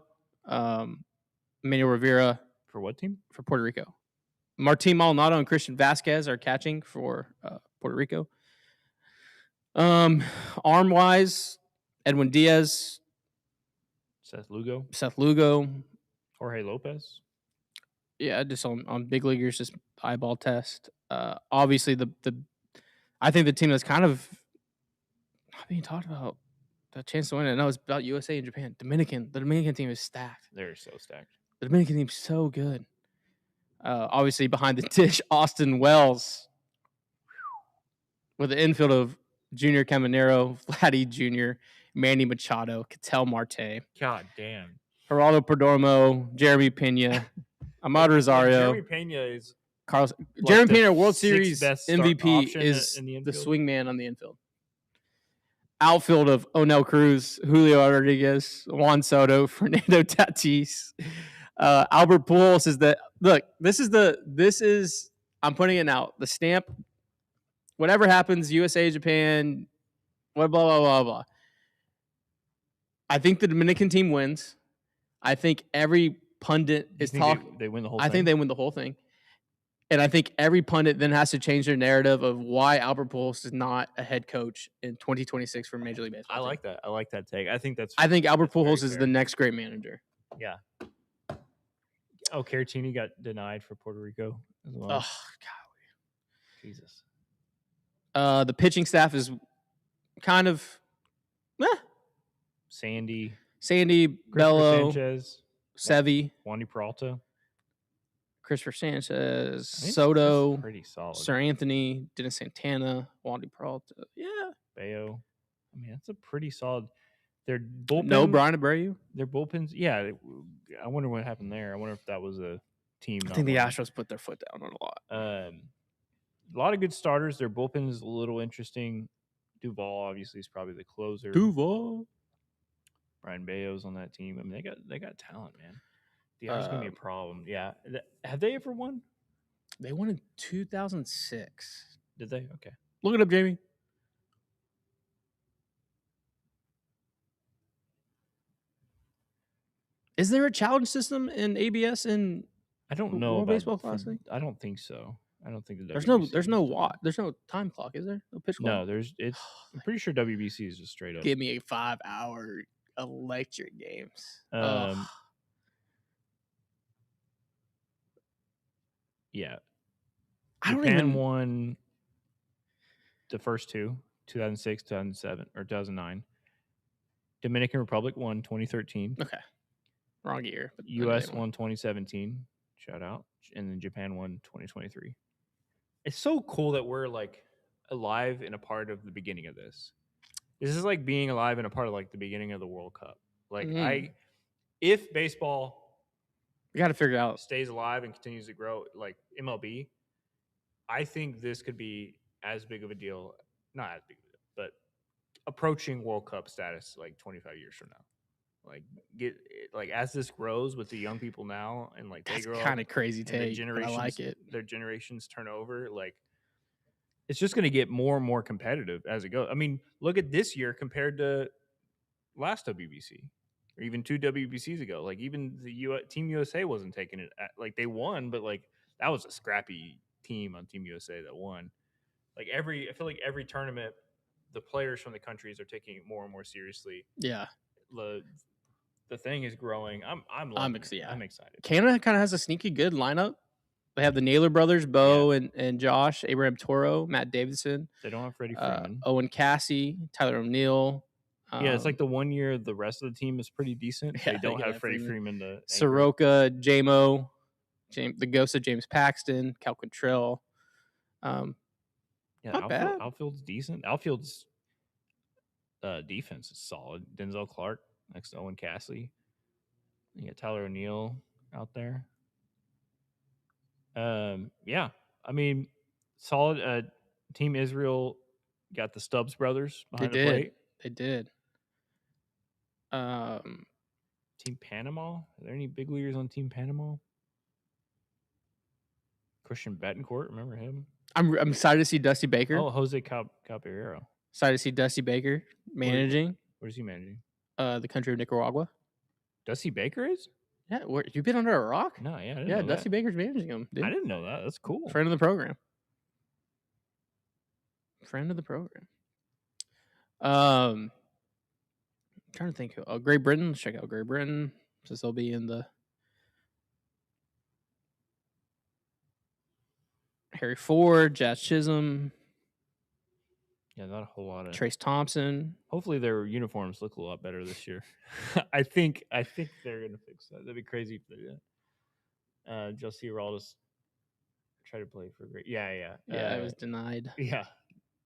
Emmanuel Rivera. For what team? For Puerto Rico. Martin Maldonado and Christian Vasquez are catching for Puerto Rico. Arm-wise, Edwin Diaz. Seth Lugo. Jorge Lopez. Yeah, just on big leaguers, just eyeball test. Obviously, I think the team that's kind of not being talked about, the chance to win it. I know it's about USA and Japan. The Dominican team is stacked. They're so stacked. The Dominican team's so good. Obviously, behind the dish, Austin Wells with the infield of Junior Caminero, Vladdy Jr., Manny Machado, Ketel Marte. God damn. Geraldo Perdomo, Jeremy Pena, Ahmad Rosario. Jeremy Pena is Carlos. Jeremy Pena, World Series MVP, is the swing man on the infield. Outfield of Onel Cruz, Julio Rodriguez, Juan Soto, Fernando Tatis. Albert Pujols is the look. This is I'm putting it now. The stamp. Whatever happens, USA, Japan, blah blah blah blah blah. I think the Dominican team wins. I think every pundit is talking. They win the whole thing? I think they win the whole thing. And I think every pundit then has to change their narrative of why Albert Pujols is not a head coach in 2026 for Major League Baseball. I like that. I like that take. I think Albert Pujols is the next great manager. Yeah. Oh, Caratini got denied for Puerto Rico as well. Oh, golly. Jesus. The pitching staff is kind of Sandy, Bello, Sanchez, Sevy, Wandy Peralta, Christopher Sanchez, Soto, pretty solid. Sir Anthony, Dennis Santana, Wandy Peralta. Yeah. Bayo. I mean, that's a pretty solid. Their bullpen. No Brian Abreu. Their bullpens. Yeah. I wonder what happened there. I wonder if that was a team. I think the Astros put their foot down on a lot. A lot of good starters. Their bullpen is a little interesting. Duvall obviously is probably the closer. Brian Bayo's on that team. I mean, they got talent, man. DR's gonna be a problem. Yeah. Have they ever won? They won in 2006. Did they? Okay. Look it up, Jamie. Is there a challenge system in ABS and I don't know about Baseball Classic? I don't think so. I don't think there's no time clock, is there? No pitch clock? No, I'm pretty sure WBC is just straight up. Give me 5-hour electric games. Yeah. Japan won the first two, 2006, 2007, or 2009. Dominican Republic won 2013. Okay. Wrong year. But U.S. won 2017. Shout out. And then Japan won 2023. It's so cool that we're like alive and a part of the beginning of this. This is like being alive and a part of like the beginning of the World Cup. Like if baseball, we got to figure out, stays alive and continues to grow, like MLB, I think this could be as big of a deal, not as big of a deal, but approaching World Cup status like 25 years from now. Like as this grows with the young people now, and like they That's grow kind up of crazy and take, but I like it. their generations turn over, like it's just going to get more and more competitive as it goes. I mean, look at this year compared to last WBC or even 2 WBCs ago. Like even the Team USA wasn't taking it like they won, but like that was a scrappy team on Team USA that won. Like I feel like every tournament, the players from the countries are taking it more and more seriously. Yeah. The thing is growing. I'm loving it. Yeah. I'm excited. Canada kind of has a sneaky good lineup. They have the Naylor brothers, Bo and Josh, Abraham Toro, Matt Davidson. They don't have Freddie Freeman. Owen Cassie, Tyler O'Neill. Yeah, it's like the one year the rest of the team is pretty decent. Yeah, they don't have Freddie Freeman to Soroka, J-Mo, the ghost of James Paxton, Cal Quantrill. Not bad. Outfield's decent. Outfield's defense is solid. Denzel Clark next to Owen Cassie. You got Tyler O'Neill out there. Yeah, I mean, solid. Team Israel got the Stubbs brothers behind the plate. They did. Team Panama. Are there any big leaders on Team Panama? Christian Betancourt, remember him? I'm excited to see Dusty Baker. Oh, Jose Caballero. Excited to see Dusty Baker managing. What is he managing? The country of Nicaragua. Dusty Baker is? Yeah, you been under a rock? No, yeah, I didn't know Dusty Baker's managing him. Dude. I didn't know that. That's cool. Friend of the program. I'm trying to think. Oh, Great Britain. Let's check out Great Britain since they'll be in the Harry Ford, Jazz Chisholm. Yeah, not a whole lot of Trace Thompson. Hopefully their uniforms look a lot better this year. I think they're gonna fix that. That'd be crazy if they did. Josie Valdez tried to play for great. Yeah. I was denied. Yeah.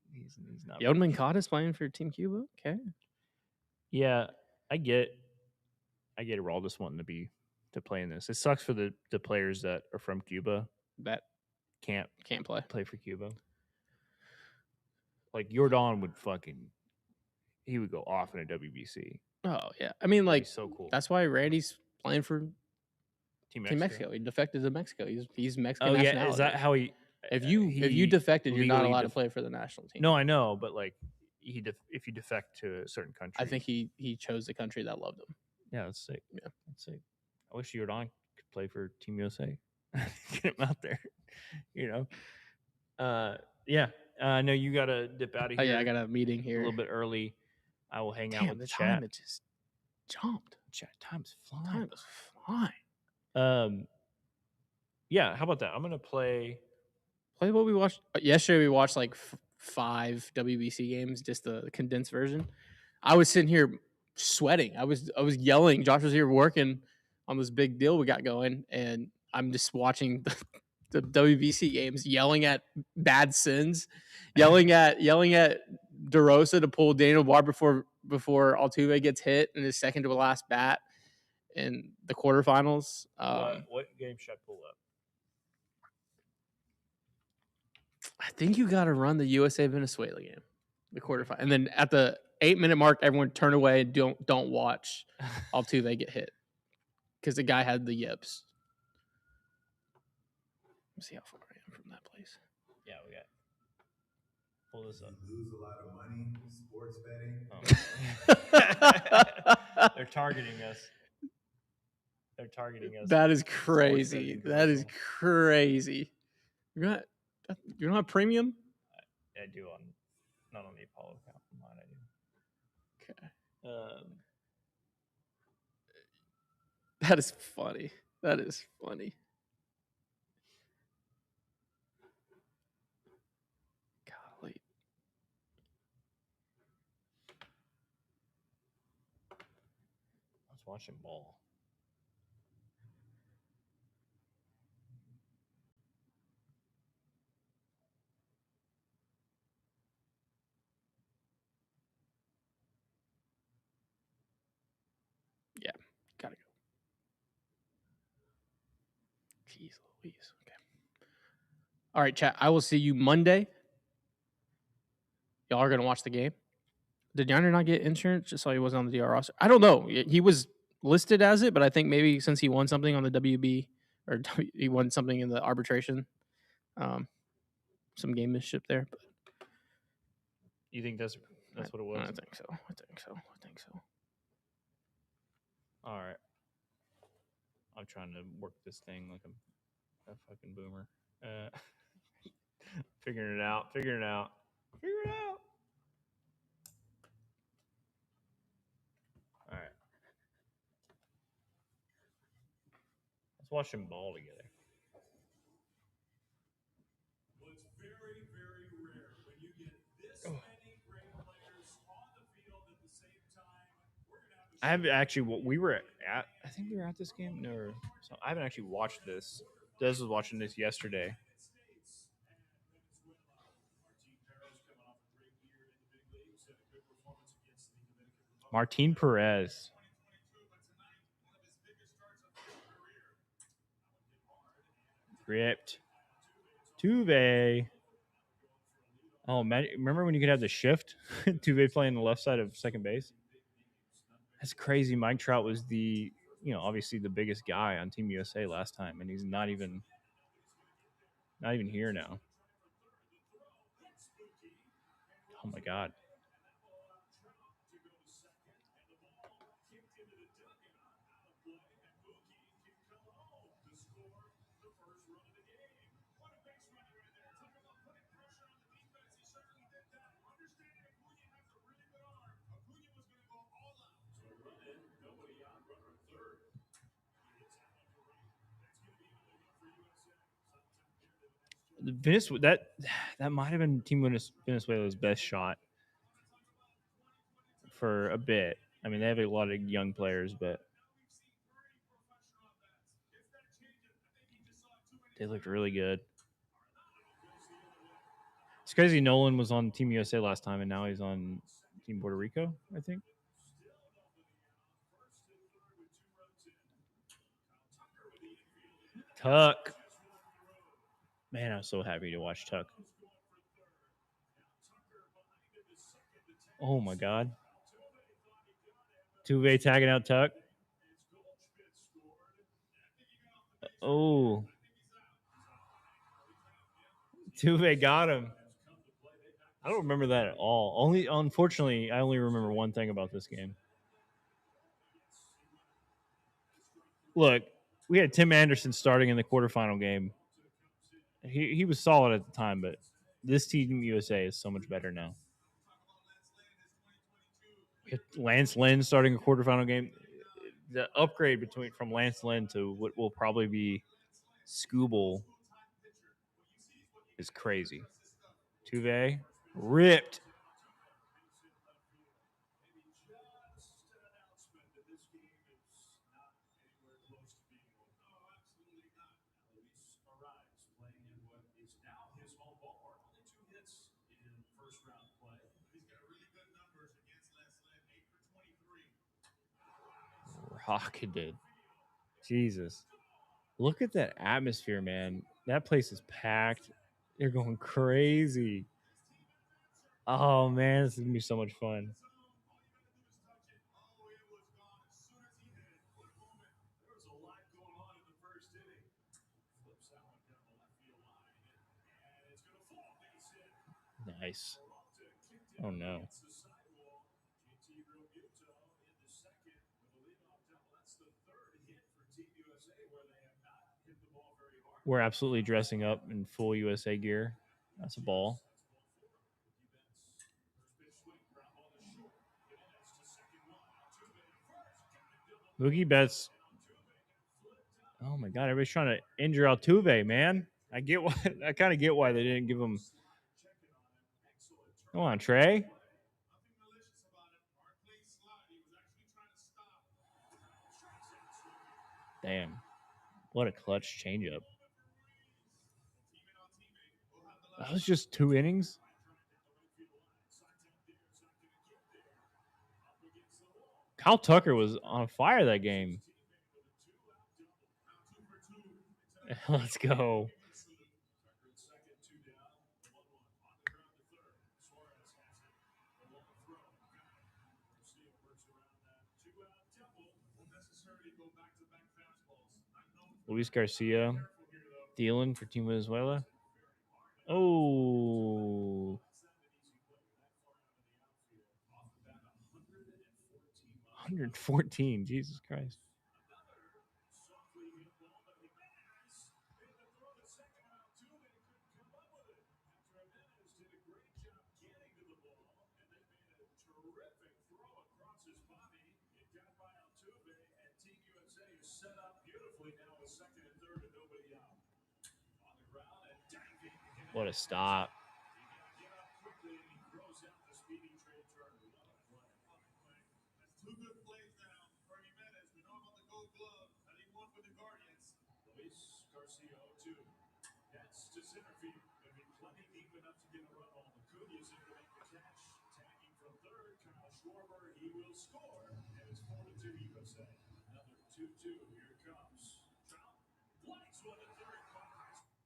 He's not. Yodeman Cottis playing for Team Cuba. Okay. Yeah, I get Valdez wanting to play in this. It sucks for the players that are from Cuba that can't play for Cuba. Like Jordan would he would go off in a WBC. Oh yeah, I mean, like, so cool. That's why Randy's playing for Team Mexico. He defected to Mexico. He's Mexican. Oh yeah, is that how he? If you defected, you're not allowed to play for the national team. No, I know, but like if you defect to a certain country, I think he chose the country that loved him. Yeah, that's sick. Yeah, that's sick. I wish Jordan could play for Team USA. Get him out there, Yeah. I know you got to dip out of here. Oh, yeah, I got a meeting here a little bit early. I will hang out with the chat. Time it just jumped. Chat time's flying. Time is flying. Yeah. How about that? I'm gonna play what we watched yesterday. We watched like 5 WBC games, just the condensed version. I was sitting here sweating. I was yelling. Josh was here working on this big deal we got going, and I'm just watching the WBC games, yelling at bad sins, yelling at DeRosa to pull Daniel Barr before Altuve gets hit in his second to last bat in the quarterfinals. What game should I pull up? I think you got to run the USA Venezuela game, the quarterfinal, and then at the 8-minute mark, everyone turn away and don't watch Altuve get hit because the guy had the yips. Let's see how far I am from that place. Yeah, we got. Pull this up. You lose a lot of money sports betting. Oh. They're targeting us. That is crazy. That is crazy. You don't have premium? I do not on the Apollo account. Mine I do. Okay. That is funny. Golly. I was watching ball. Yeah, gotta go. Jeez Louise. Okay. All right, chat. I will see you Monday y'all are gonna watch the game. Did Yonder not get insurance just so he wasn't on the DR roster? I don't know. He was listed as it, but I think maybe since he won something on the WB or he won something in the arbitration, some gamemanship there. But You think that's what it was? I think so. I think so. All right. I'm trying to work this thing like I'm a fucking boomer. Figuring it out. Figure it out. All right. Let's watch them ball together. Well, it's very, very rare when you get this many great players on the field at the same time. We're gonna have I haven't actually. We were at. I think we were at this game. No, so I haven't actually watched this. Des was watching this yesterday. Martin Perez. Ripped. Tuve. Oh, man. Remember when you could have the shift? Tuve playing the left side of second base? That's crazy. Mike Trout was obviously the biggest guy on Team USA last time, and he's not even here now. Oh, my God. That might have been Team Venezuela's best shot for a bit. I mean, they have a lot of young players, but they looked really good. It's crazy. Nolan was on Team USA last time, and now he's on Team Puerto Rico, I think. Tuck. Man, I'm so happy to watch Tuck. Oh, my God. Tuve tagging out Tuck. Oh. Tuve got him. I don't remember that at all. Unfortunately, I only remember one thing about this game. Look, we had Tim Anderson starting in the quarterfinal game. He was solid at the time, but this Team USA is so much better now. Lance Lynn starting a quarterfinal game. The upgrade from Lance Lynn to what will probably be Scooble is crazy. Tuve ripped. Rocketed. Jesus. Look at that atmosphere, man. That place is packed. They're going crazy. Oh, man, this is going to be so much fun. Nice. Oh, no. We're absolutely dressing up in full USA gear. That's a ball. Mookie Betts. Oh my God! Everybody's trying to injure Altuve, man. I kind of get why they didn't give him. Come on, Trey. Damn. What a clutch changeup. That was just 2 innings. Kyle Tucker was on fire that game. Let's go. Luis Garcia dealing for Team Venezuela. Oh. 114. Jesus Christ. What a stop.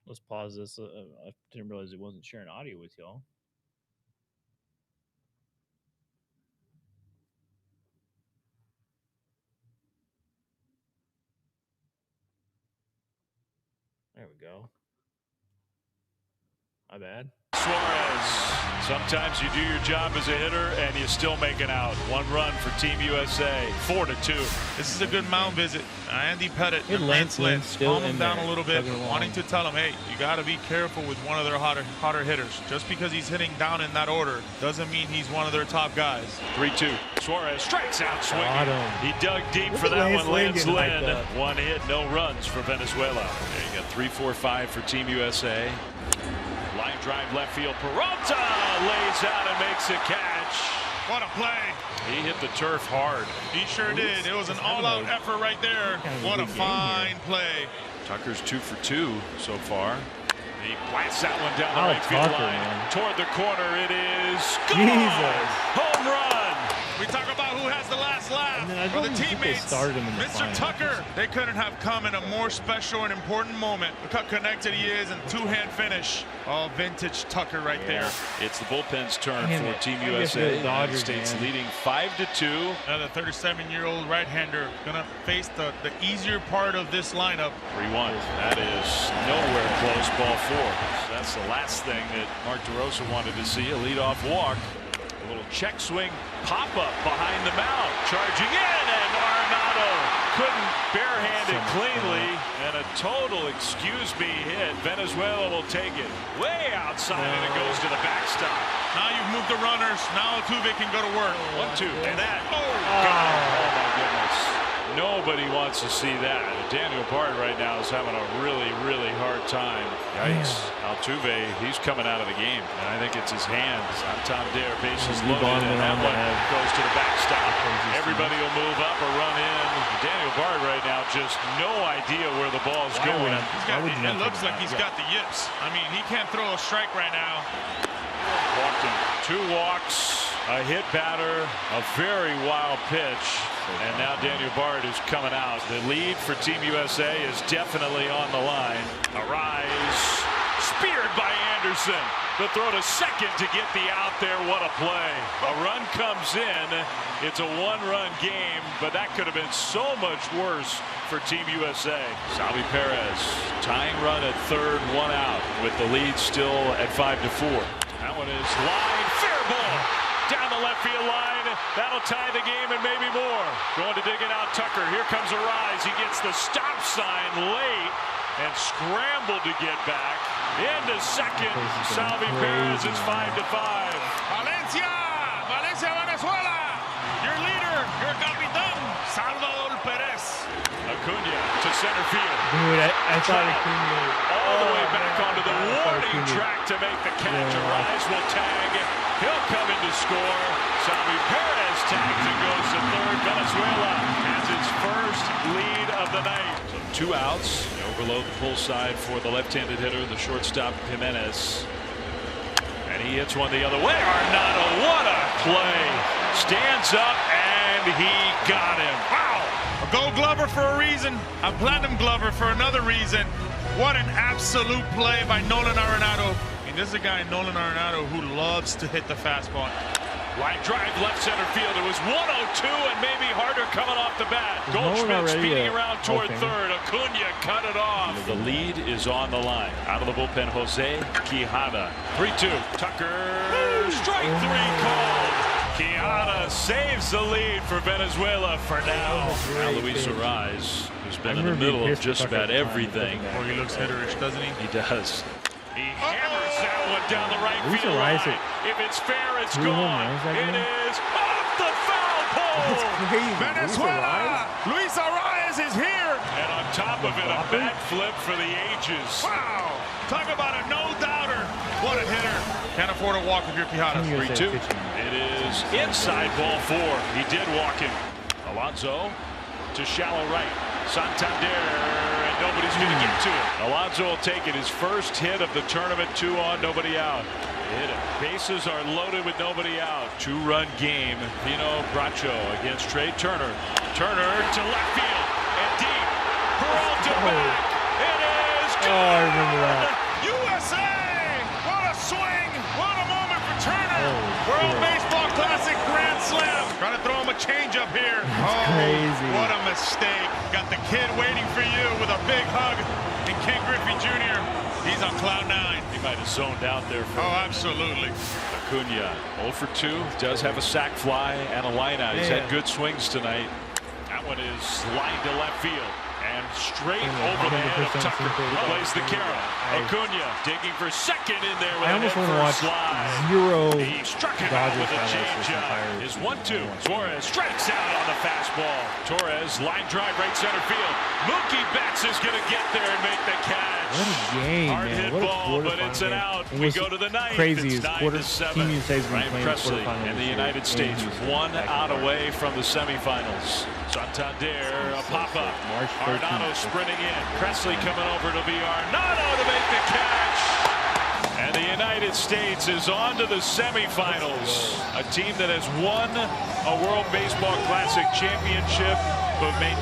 Let's pause this. I didn't realize it wasn't sharing audio with y'all. There we go. My bad. Suarez. Sometimes you do your job as a hitter and you still make it out. 1 run for Team USA, 4-2. This is a good mound visit. Andy Pettit, Lance Lynn still calm him in down there, a little bit, chugging along. wanting to tell him, hey, you got to be careful with one of their hotter hitters. Just because he's hitting down in that order doesn't mean he's one of their top guys. 3-2. Suarez strikes out swinging. Got him. He dug deep Look for at that Lance one. Lance Lynn Lynn. like that. 1 hit, no runs for Venezuela. There you got 3-4-5 for Team USA. Line drive left field. Peralta lays out and makes a catch. What a play. He hit the turf hard. He sure did. It was an all-out effort right there. What a fine play. Tucker's 2 for 2 so far. He blasts that one down the Oh, right field Tucker, line. man. Toward the corner, it is gone! Jesus. Home run! We talk about who has the last laugh. And then I For the don't think they teammates, started him in the Mr. final. Tucker, they couldn't have come in a more special and important moment. Look how connected he is and 2-hand finish. Oh, vintage Tucker right there. It's the bullpen's turn Damn for it. Team I guess USA. the Dodgers, States man. leading 5-2. Another 37-year-old right-hander gonna face the easier part of this lineup. 3-1. That is nowhere close. Ball 4. So that's the last thing that Mark DeRosa wanted to see. A leadoff walk. A little check swing pop-up behind the mound. Charging in, and Arenado couldn't barehand it cleanly. And a total excuse-me hit. Venezuela will take it way outside, and it goes to the backstop. Now you've moved the runners. Now Altuve can go to work. 1-2. And that. Oh, God. Oh, my goodness. Nobody wants to see that. Daniel Bard right now is having a really, really hard time. Yikes. Altuve, he's coming out of the game. And I think it's his hands. On Tom Dare, bases loaded, and that one goes to the backstop. Everybody will move up or run in. Daniel Bard right now, just no idea where the ball's going. It looks like he's got the yips. I mean, he can't throw a strike right now. Walked him. 2 walks, a hit batter, a very wild pitch. And now Daniel Bard is coming out. The lead for Team USA is definitely on the line. A rise, speared by Anderson. The throw to second to get the out there. What a play. A run comes in. It's a 1-run game, but that could have been so much worse for Team USA. Salvi Perez, tying run at third, 1 out, with the lead still at 5-4. That one is line, fair ball. Down the left field line. That'll tie the game and maybe more. Going to dig it out, Tucker. Here comes a rise. He gets the stop sign late and scrambled to get back. Into second. Salvi Perez is 5-5. Valencia, Venezuela. Your leader, your capitán, Salvador Perez. Acuna to center field. Dude, I thought Acuna all the way back onto the warning track to make the catch. A rise will tag. He'll come in to score. Salvi Perez tags and goes to third. Venezuela has its first lead of the night. So 2 outs. Overload the pull side for the left-handed hitter, the shortstop Jimenez. And he hits one the other way. Arenado, what a play. Stands up and he got him. Wow. A Gold Glover for a reason, a Platinum Glover for another reason. What an absolute play by Nolan Arenado. I mean, this is a guy, Nolan Arenado, who loves to hit the fastball. Line drive left center field. It was 102 and maybe harder coming off the bat. Goldschmidt speeding around toward third. Acuna cut it off. The lead is on the line. Out of the bullpen, Jose Quijada. 3-2. Tucker. Strike three called. Quijada saves the lead for Venezuela for now. Now Luis Arraez, who's been in the middle of just about everything. Or he looks hitterish, doesn't he? He does. He hammers that one down the right field line. If it's fair, it's gone. It is off the foul pole. Venezuela! Luis Arraez is here! And on top of it, a bat flip for the ages. Wow! Talk about a no-doubter. What a hitter. Can't afford a walk if you're Quijada. 3-2. It is inside ball four. He did walk him. Alonso to shallow right. Santander, and nobody's going to get to it. Alonso will take it. His first hit of the tournament, 2 on, nobody out. Hit it. Bases are loaded with nobody out. 2-run game. Pino Bracho against Trey Turner. Turner to left field and deep. Peralta back. It is good. Oh, I remember that. USA! What a swing! What a moment for Turner! World Baseball Classic Grand Slam. Trying to throw him a changeup here. That's crazy. What a mistake. Got the kid waiting for you with a big hug. And Ken Griffey Jr., he's on cloud 9. He might have zoned out there. Absolutely. Acuna 0 for 2. Does have a sac fly and a line out. He's had good swings tonight. That one is lined to left field. And straight over the head of Tucker, who plays the carry. Acuna digging for second in there with I almost want to watch slide. He struck him out Dodgers with a highlights changeup. Is 1-2. Suarez strikes out on the fastball. Torres line drive right center field. Mookie Betts is going to get there and make the catch. What a game, Hard man. hit What a ball, but it's an game. out. It We was go to the ninth. crazy. It's His 9-7. Team USA's been Ryan playing Presley quarterfinals and the this year. United States And 1 out back away from the semifinals. Santander, a pop-up. March 13th. Arenado sprinting in. Presley coming over to be Arenado to make the catch. And the United States is on to the semifinals. A team that has won a World Baseball Classic championship, but made.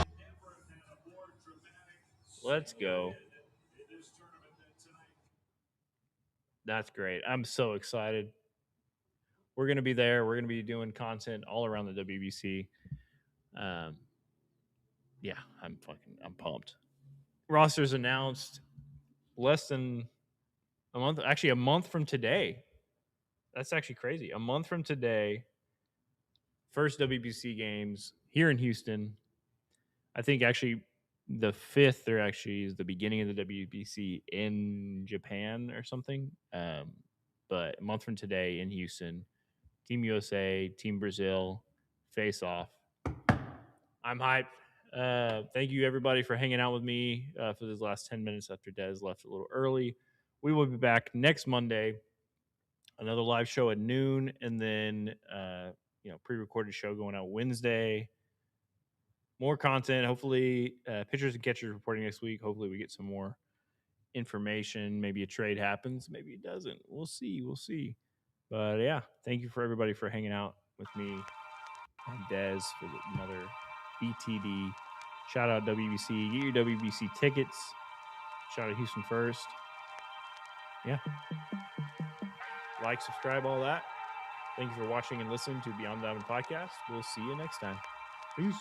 Let's go. That's great. I'm so excited. We're going to be there. We're going to be doing content all around the WBC. Yeah, I'm pumped. Rosters announced less than a month, actually a month from today. That's actually crazy. A month from today, first WBC games here in Houston. I think actually the 5th, there actually is the beginning of the WBC in Japan or something. But a month from today in Houston, Team USA, Team Brazil, face off. I'm hyped. Thank you, everybody, for hanging out with me for these last 10 minutes after Dez left a little early. We will be back next Monday. Another live show at noon, and then pre-recorded show going out Wednesday. More content. Hopefully, pitchers and catchers reporting next week. Hopefully, we get some more information. Maybe a trade happens. Maybe it doesn't. We'll see. But yeah, thank you for everybody for hanging out with me and Dez for another BTD. Shout out WBC. Get your WBC tickets. Shout out Houston First. Yeah. Like, subscribe, all that. Thank you for watching and listening to Beyond the Diamond Podcast. We'll see you next time. Peace.